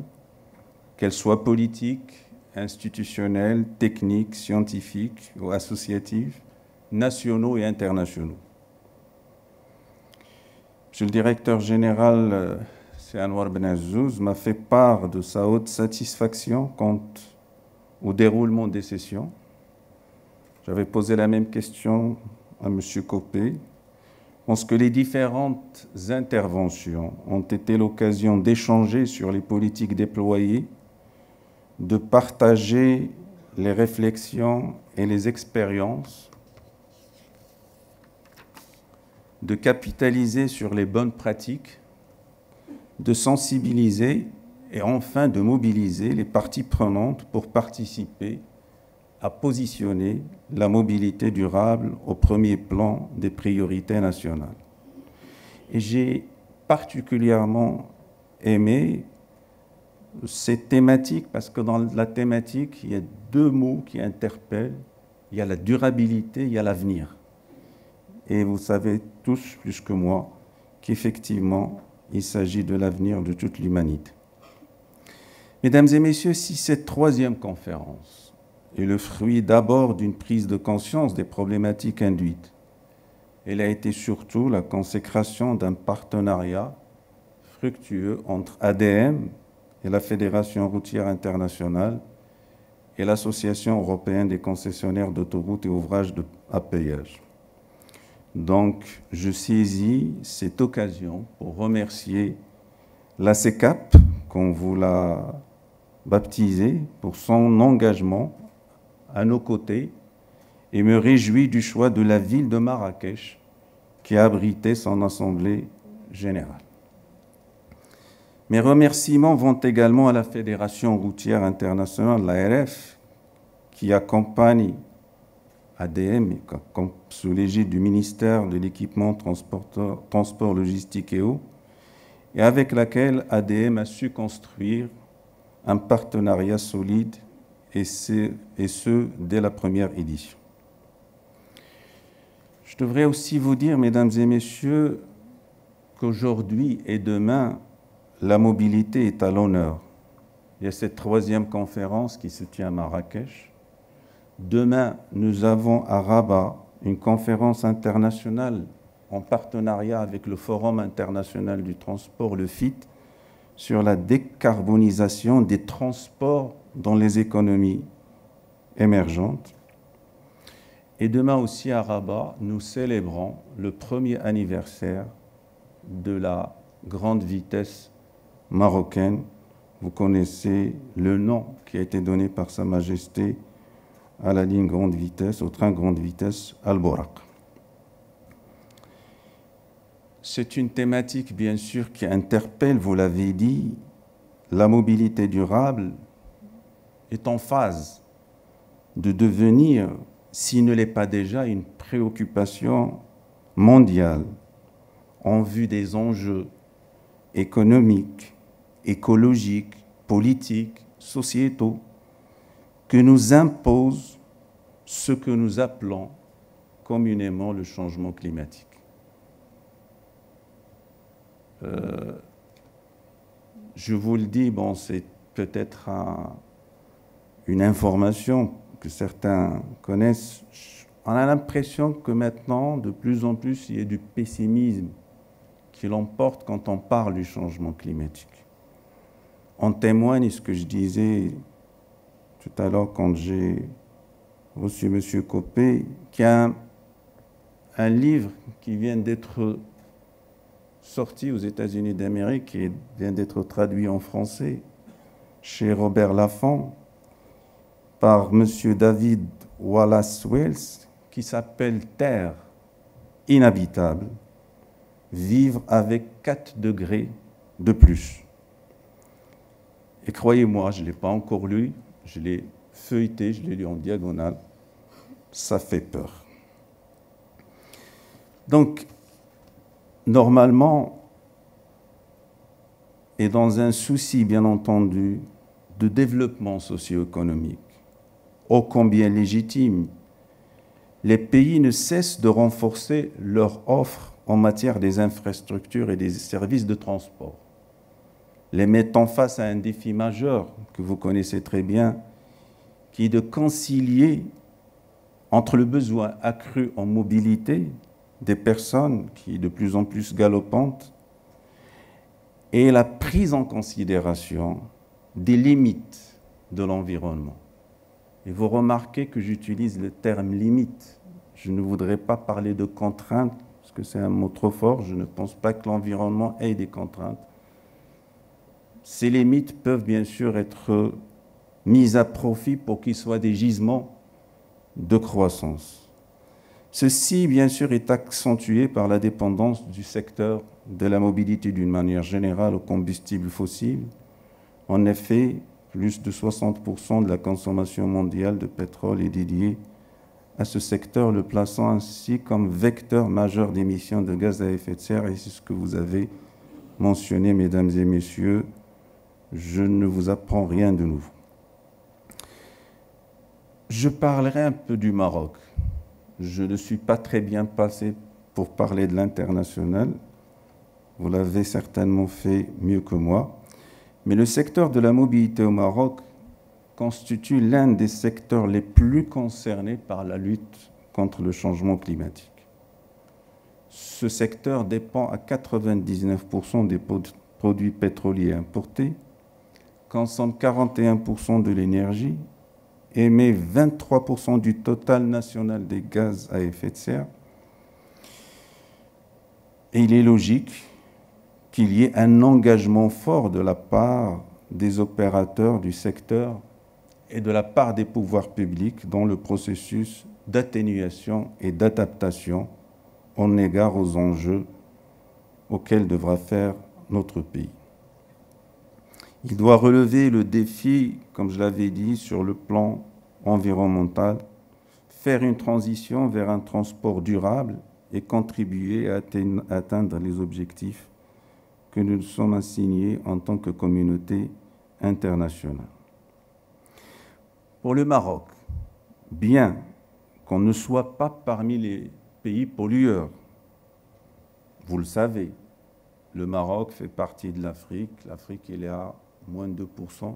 qu'elles soient politiques, institutionnelles, techniques, scientifiques ou associatives, nationaux et internationaux. Monsieur le directeur général, c'est Anouar Benazouz, m'a fait part de sa haute satisfaction quant au déroulement des sessions. J'avais posé la même question à M. Copé. Je pense que les différentes interventions ont été l'occasion d'échanger sur les politiques déployées, de partager les réflexions et les expériences, de capitaliser sur les bonnes pratiques, de sensibiliser et enfin de mobiliser les parties prenantes pour participer à positionner la mobilité durable au premier plan des priorités nationales. Et j'ai particulièrement aimé cette thématique parce que dans la thématique, il y a deux mots qui interpellent. Il y a la durabilité, il y a l'avenir. Et vous savez tous, plus que moi, qu'effectivement, il s'agit de l'avenir de toute l'humanité. Mesdames et messieurs, si cette troisième conférence est le fruit d'abord d'une prise de conscience des problématiques induites, elle a été surtout la consécration d'un partenariat fructueux entre ADM et la Fédération routière internationale et l'Association européenne des concessionnaires d'autoroutes et ouvrages à péage. Donc, je saisis cette occasion pour remercier la CECAP, qu'on vous l'a baptisée, pour son engagement à nos côtés et me réjouis du choix de la ville de Marrakech qui a abrité son assemblée générale. Mes remerciements vont également à la Fédération routière internationale, l'ARF, qui accompagne ADM, sous l'égide du ministère de l'Équipement, Transport, Logistique et Eau, et avec laquelle ADM a su construire un partenariat solide, et ce, dès la première édition. Je devrais aussi vous dire, mesdames et messieurs, qu'aujourd'hui et demain, la mobilité est à l'honneur. Il y a cette 3e conférence qui se tient à Marrakech. Demain, nous avons à Rabat une conférence internationale en partenariat avec le Forum international du transport, le FIT, sur la décarbonisation des transports dans les économies émergentes. Et demain aussi à Rabat, nous célébrons le 1er anniversaire de la grande vitesse marocaine. Vous connaissez le nom qui a été donné par Sa Majesté à la ligne grande vitesse, au train grande vitesse Al-Bouraq. C'est une thématique, bien sûr, qui interpelle, vous l'avez dit, la mobilité durable est en phase de devenir, s'il ne l'est pas déjà, une préoccupation mondiale en vue des enjeux économiques, écologiques, politiques, sociétaux, que nous impose ce que nous appelons communément le changement climatique. Je vous le dis, bon, c'est peut-être une information que certains connaissent. On a l'impression que maintenant, de plus en plus, il y a du pessimisme qui l'emporte quand on parle du changement climatique. En témoigne ce que je disais tout à l'heure quand j'ai reçu M. Copé, qui a un livre qui vient d'être sorti aux États-Unis d'Amérique et vient d'être traduit en français chez Robert Laffont par M. David Wallace Wells, qui s'appelle « Terre inhabitable, vivre avec 4 degrés de plus ». Et croyez-moi, je ne l'ai pas encore lu, je l'ai feuilleté, je l'ai lu en diagonale, ça fait peur. Donc, normalement, et dans un souci, bien entendu, de développement socio-économique, ô combien légitime, les pays ne cessent de renforcer leur offre en matière des infrastructures et des services de transport, les mettant face à un défi majeur que vous connaissez très bien, qui est de concilier entre le besoin accru en mobilité des personnes, qui est de plus en plus galopante, et la prise en considération des limites de l'environnement. Et vous remarquez que j'utilise le terme limite. Je ne voudrais pas parler de contraintes, parce que c'est un mot trop fort. Je ne pense pas que l'environnement ait des contraintes. Ces limites peuvent bien sûr être mises à profit pour qu'ils soient des gisements de croissance. Ceci, bien sûr, est accentué par la dépendance du secteur de la mobilité d'une manière générale aux combustibles fossiles. En effet, plus de 60% de la consommation mondiale de pétrole est dédiée à ce secteur, le plaçant ainsi comme vecteur majeur d'émissions de gaz à effet de serre. Et c'est ce que vous avez mentionné, mesdames et messieurs. Je ne vous apprends rien de nouveau. Je parlerai un peu du Maroc. Je ne suis pas très bien placé pour parler de l'international. Vous l'avez certainement fait mieux que moi. Mais le secteur de la mobilité au Maroc constitue l'un des secteurs les plus concernés par la lutte contre le changement climatique. Ce secteur dépend à 99% des produits pétroliers importés, consomme 41% de l'énergie, émet 23% du total national des gaz à effet de serre. Et il est logique qu'il y ait un engagement fort de la part des opérateurs du secteur et de la part des pouvoirs publics dans le processus d'atténuation et d'adaptation en égard aux enjeux auxquels devra faire notre pays. Il doit relever le défi, comme je l'avais dit, sur le plan environnementale, faire une transition vers un transport durable et contribuer à atteindre les objectifs que nous nous sommes assignés en tant que communauté internationale. Pour le Maroc, bien qu'on ne soit pas parmi les pays pollueurs, vous le savez, le Maroc fait partie de l'Afrique. L'Afrique, il est à moins de 2%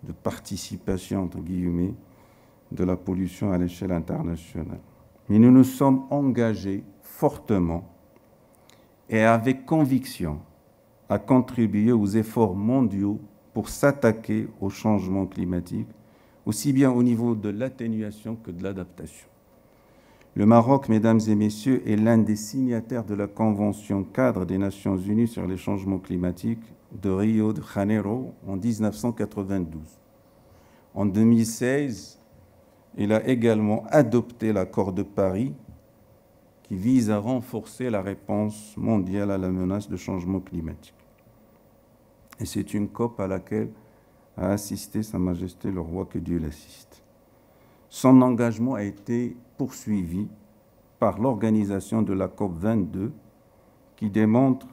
de participation, entre guillemets, de la pollution à l'échelle internationale. Mais nous nous sommes engagés fortement et avec conviction à contribuer aux efforts mondiaux pour s'attaquer au changement climatique, aussi bien au niveau de l'atténuation que de l'adaptation. Le Maroc, mesdames et messieurs, est l'un des signataires de la Convention cadre des Nations Unies sur les changements climatiques de Rio de Janeiro en 1992. En 2016, il a également adopté l'accord de Paris qui vise à renforcer la réponse mondiale à la menace de changement climatique. Et c'est une COP à laquelle a assisté Sa Majesté le Roi, que Dieu l'assiste. Son engagement a été poursuivi par l'organisation de la COP 22 qui démontre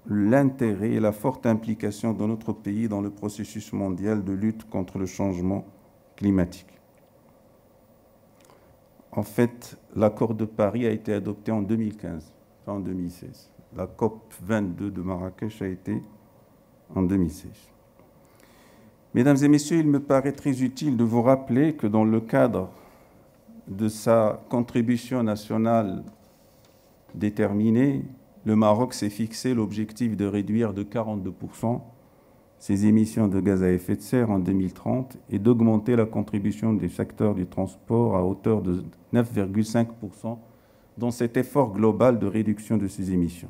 l'intérêt et la forte implication de notre pays dans le processus mondial de lutte contre le changement climatique. En fait, l'accord de Paris a été adopté en 2015, pas en 2016. La COP 22 de Marrakech a été en 2016. Mesdames et messieurs, il me paraît très utile de vous rappeler que dans le cadre de sa contribution nationale déterminée, le Maroc s'est fixé l'objectif de réduire de 42% ses émissions de gaz à effet de serre en 2030 et d'augmenter la contribution du secteur du transport à hauteur de 9,5% dans cet effort global de réduction de ses émissions.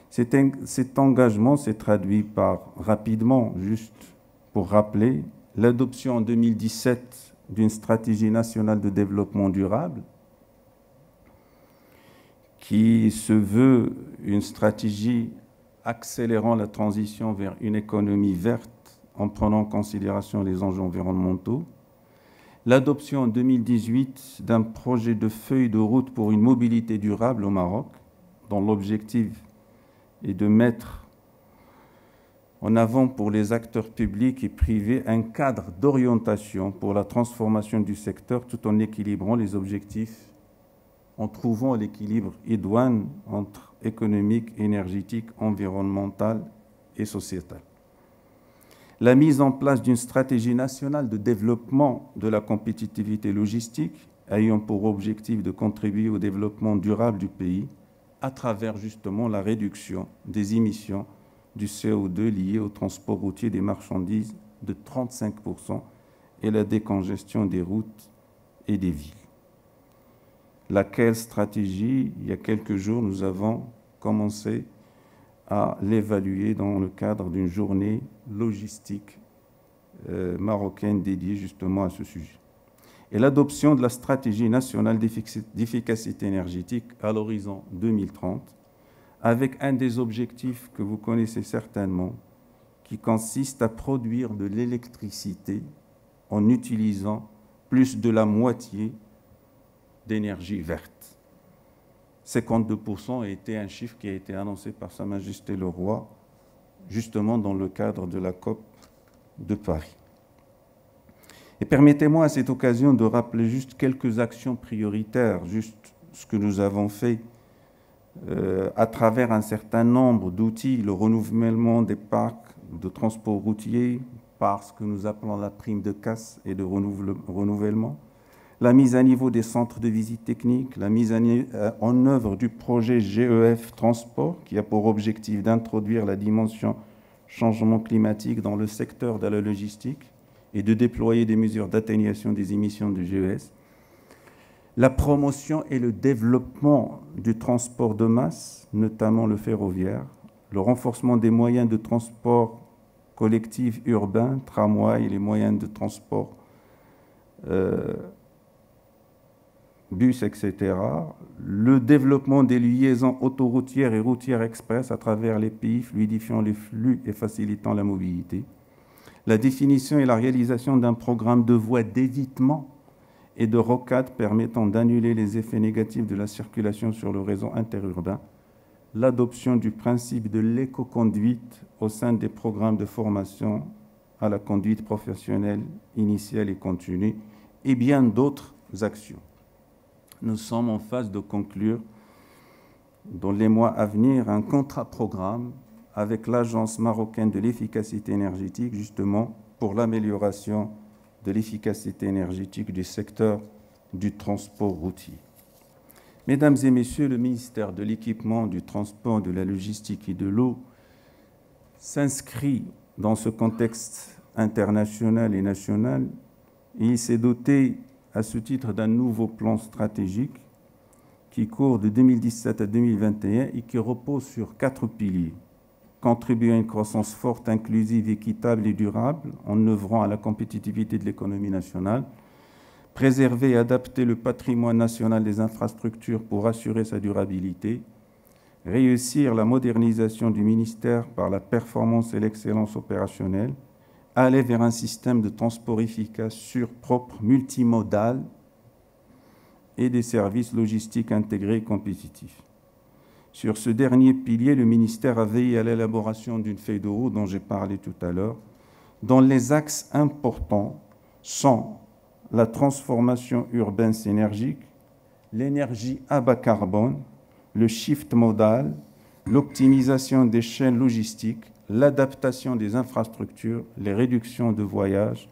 Cet engagement s'est traduit par, rapidement, juste pour rappeler, l'adoption en 2017 d'une stratégie nationale de développement durable qui se veut une stratégie accélérant la transition vers une économie verte en prenant en considération les enjeux environnementaux, l'adoption en 2018 d'un projet de feuille de route pour une mobilité durable au Maroc, dont l'objectif est de mettre en avant pour les acteurs publics et privés un cadre d'orientation pour la transformation du secteur tout en équilibrant les objectifs, en trouvant l'équilibre idoine entre économique, énergétique, environnemental et sociétal. La mise en place d'une stratégie nationale de développement de la compétitivité logistique ayant pour objectif de contribuer au développement durable du pays à travers justement la réduction des émissions du CO2 lié au transport routier des marchandises de 35% et la décongestion des routes et des villes. Laquelle stratégie, il y a quelques jours, nous avons commencé à l'évaluer dans le cadre d'une journée logistique marocaine dédiée justement à ce sujet. Et l'adoption de la stratégie nationale d'efficacité énergétique à l'horizon 2030, avec un des objectifs que vous connaissez certainement, qui consiste à produire de l'électricité en utilisant plus de la moitié d'énergie verte. 52% a été un chiffre qui a été annoncé par Sa Majesté le Roi, justement dans le cadre de la COP de Paris. Et permettez-moi à cette occasion de rappeler juste quelques actions prioritaires, juste ce que nous avons fait à travers un certain nombre d'outils, le renouvellement des parcs de transport routier par ce que nous appelons la prime de casse et de renouvellement, la mise à niveau des centres de visite technique, la mise en œuvre du projet GEF Transport, qui a pour objectif d'introduire la dimension changement climatique dans le secteur de la logistique et de déployer des mesures d'atténuation des émissions de GES, la promotion et le développement du transport de masse, notamment le ferroviaire, le renforcement des moyens de transport collectif urbain, tramway et les moyens de transport bus, etc., le développement des liaisons autoroutières et routières express à travers les pays, fluidifiant les flux et facilitant la mobilité, la définition et la réalisation d'un programme de voies d'évitement et de rocade permettant d'annuler les effets négatifs de la circulation sur le réseau interurbain, l'adoption du principe de l'éco-conduite au sein des programmes de formation à la conduite professionnelle initiale et continue, et bien d'autres actions. Nous sommes en phase de conclure, dans les mois à venir, un contrat-programme avec l'Agence marocaine de l'efficacité énergétique, justement pour l'amélioration de l'efficacité énergétique du secteur du transport routier. Mesdames et messieurs, le ministère de l'Équipement, du Transport, de la Logistique et de l'Eau s'inscrit dans ce contexte international et national et il s'est doté à ce titre d'un nouveau plan stratégique qui court de 2017 à 2021 et qui repose sur 4 piliers. Contribuer à une croissance forte, inclusive, équitable et durable en œuvrant à la compétitivité de l'économie nationale, préserver et adapter le patrimoine national des infrastructures pour assurer sa durabilité, réussir la modernisation du ministère par la performance et l'excellence opérationnelle, aller vers un système de transport efficace, sûr, propre, multimodal et des services logistiques intégrés et compétitifs. Sur ce dernier pilier, le ministère a veillé à l'élaboration d'une feuille de route dont j'ai parlé tout à l'heure, dont les axes importants sont la transformation urbaine synergique, l'énergie à bas carbone, le shift modal, l'optimisation des chaînes logistiques, l'adaptation des infrastructures, les réductions de voyages.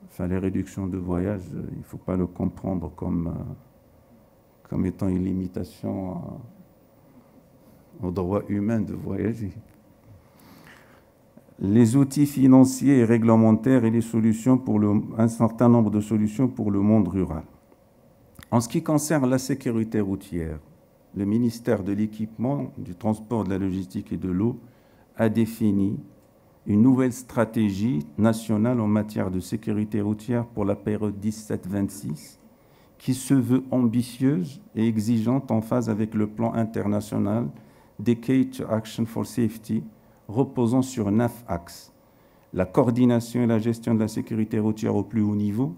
Enfin, les réductions de voyages, il ne faut pas le comprendre comme étant une limitation au droit humain de voyager. Les outils financiers et réglementaires et les solutions un certain nombre de solutions pour le monde rural. En ce qui concerne la sécurité routière, le ministère de l'Équipement, du Transport, de la Logistique et de l'Eau a défini une nouvelle stratégie nationale en matière de sécurité routière pour la période 17-26 qui se veut ambitieuse et exigeante en phase avec le plan international Decade to Action for Safety, reposant sur 9 axes. La coordination et la gestion de la sécurité routière au plus haut niveau,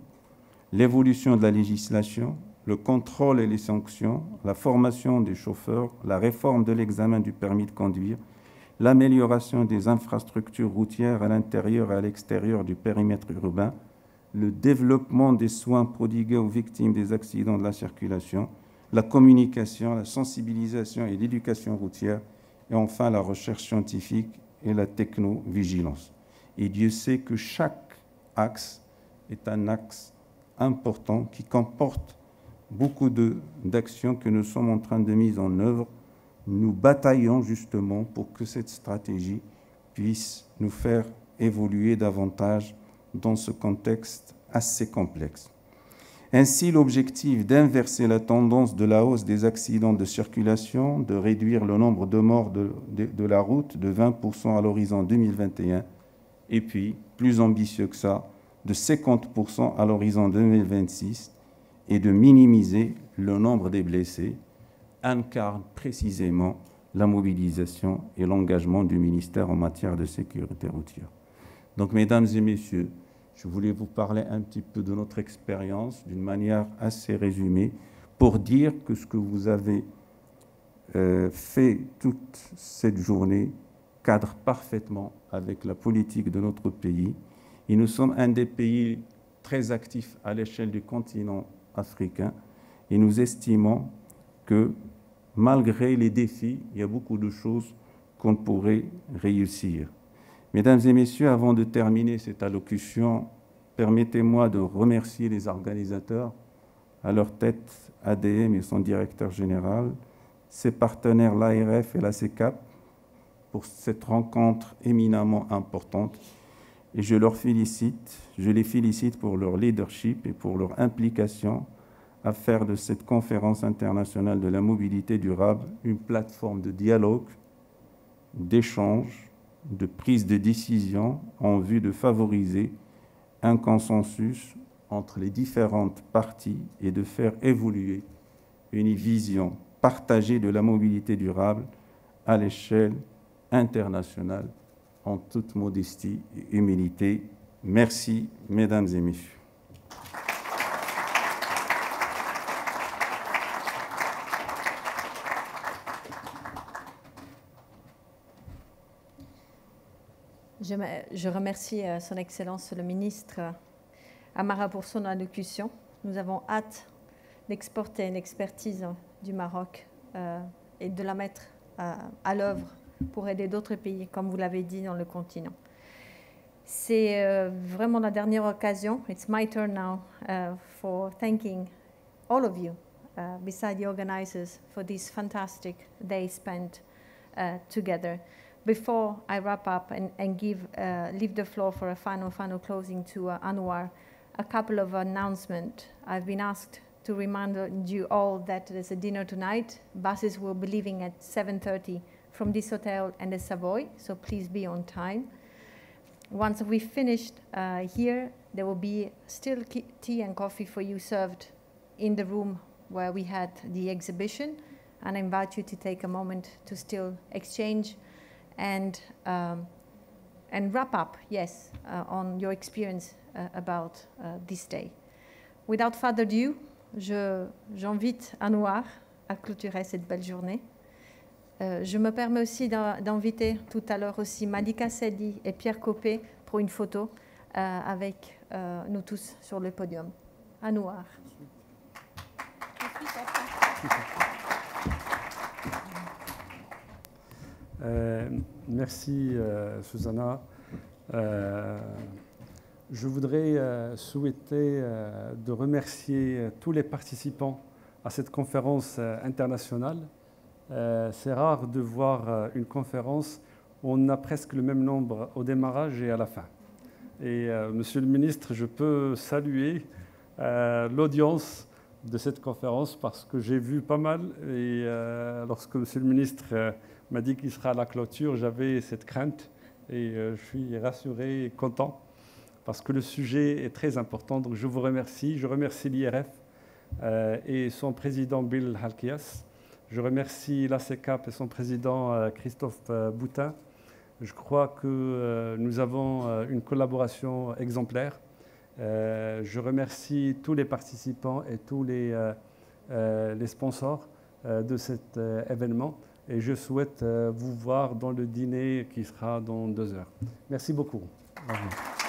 l'évolution de la législation, le contrôle et les sanctions, la formation des chauffeurs, la réforme de l'examen du permis de conduire, l'amélioration des infrastructures routières à l'intérieur et à l'extérieur du périmètre urbain, le développement des soins prodigués aux victimes des accidents de la circulation, la communication, la sensibilisation et l'éducation routière, et enfin la recherche scientifique et la technovigilance. Et Dieu sait que chaque axe est un axe important qui comporte beaucoup d'actions que nous sommes en train de mettre en œuvre. Nous bataillons justement pour que cette stratégie puisse nous faire évoluer davantage dans ce contexte assez complexe. Ainsi, l'objectif d'inverser la tendance de la hausse des accidents de circulation, de réduire le nombre de morts de la route de 20% à l'horizon 2021, et puis, plus ambitieux que ça, de 50% à l'horizon 2026, et de minimiser le nombre des blessés, incarne précisément la mobilisation et l'engagement du ministère en matière de sécurité routière. Donc, mesdames et messieurs, je voulais vous parler un petit peu de notre expérience d'une manière assez résumée pour dire que ce que vous avez fait toute cette journée cadre parfaitement avec la politique de notre pays. Et nous sommes un des pays très actifs à l'échelle du continent africain et nous estimons que malgré les défis, il y a beaucoup de choses qu'on pourrait réussir. Mesdames et messieurs, avant de terminer cette allocution, permettez-moi de remercier les organisateurs, à leur tête ADM et son directeur général, ses partenaires l'ARF et la CECAP, pour cette rencontre éminemment importante. Et je les félicite pour leur leadership et pour leur implication à faire de cette conférence internationale de la mobilité durable une plateforme de dialogue, d'échange, de prise de décision en vue de favoriser un consensus entre les différentes parties et de faire évoluer une vision partagée de la mobilité durable à l'échelle internationale, en toute modestie et humilité. Merci, mesdames et messieurs. Je remercie Son Excellence le ministre Amara pour son allocution. Nous avons hâte d'exporter l'expertise du Maroc et de la mettre à l'œuvre pour aider d'autres pays, comme vous l'avez dit, dans le continent. C'est vraiment la dernière occasion. It's my turn now for thanking all of you, beside the organizers, for this fantastic day spent together. Before I wrap up and leave the floor for a final closing to Anwar, a couple of announcements. I've been asked to remind you all that there's a dinner tonight. Buses will be leaving at 7:30 from this hotel and the Savoy, so please be on time. Once we finished here, there will be still tea and coffee for you served in the room where we had the exhibition, and I invite you to take a moment to still exchange and wrap up, yes, on your experience about this day. Without further ado, j'invite Anwar à clôturer cette belle journée. Je me permets aussi d'inviter tout à l'heure aussi Malika Sedi et Pierre Copé pour une photo avec nous tous sur le podium. Anwar. Merci Susanna. Je voudrais souhaiter de remercier tous les participants à cette conférence internationale. C'est rare de voir une conférence où on a presque le même nombre au démarrage et à la fin. Et Monsieur le ministre, je peux saluer l'audience de cette conférence parce que j'ai vu pas mal et lorsque Monsieur le ministre m'a dit qu'il sera à la clôture, j'avais cette crainte et je suis rassuré et content parce que le sujet est très important. Donc je vous remercie. Je remercie l'IRF et son président Bill Halkias. Je remercie l'ACCAP et son président Christophe Boutin. Je crois que nous avons une collaboration exemplaire. Je remercie tous les participants et tous les sponsors de cet événement. Et je souhaite vous voir dans le dîner qui sera dans 2 heures. Merci beaucoup. Au revoir.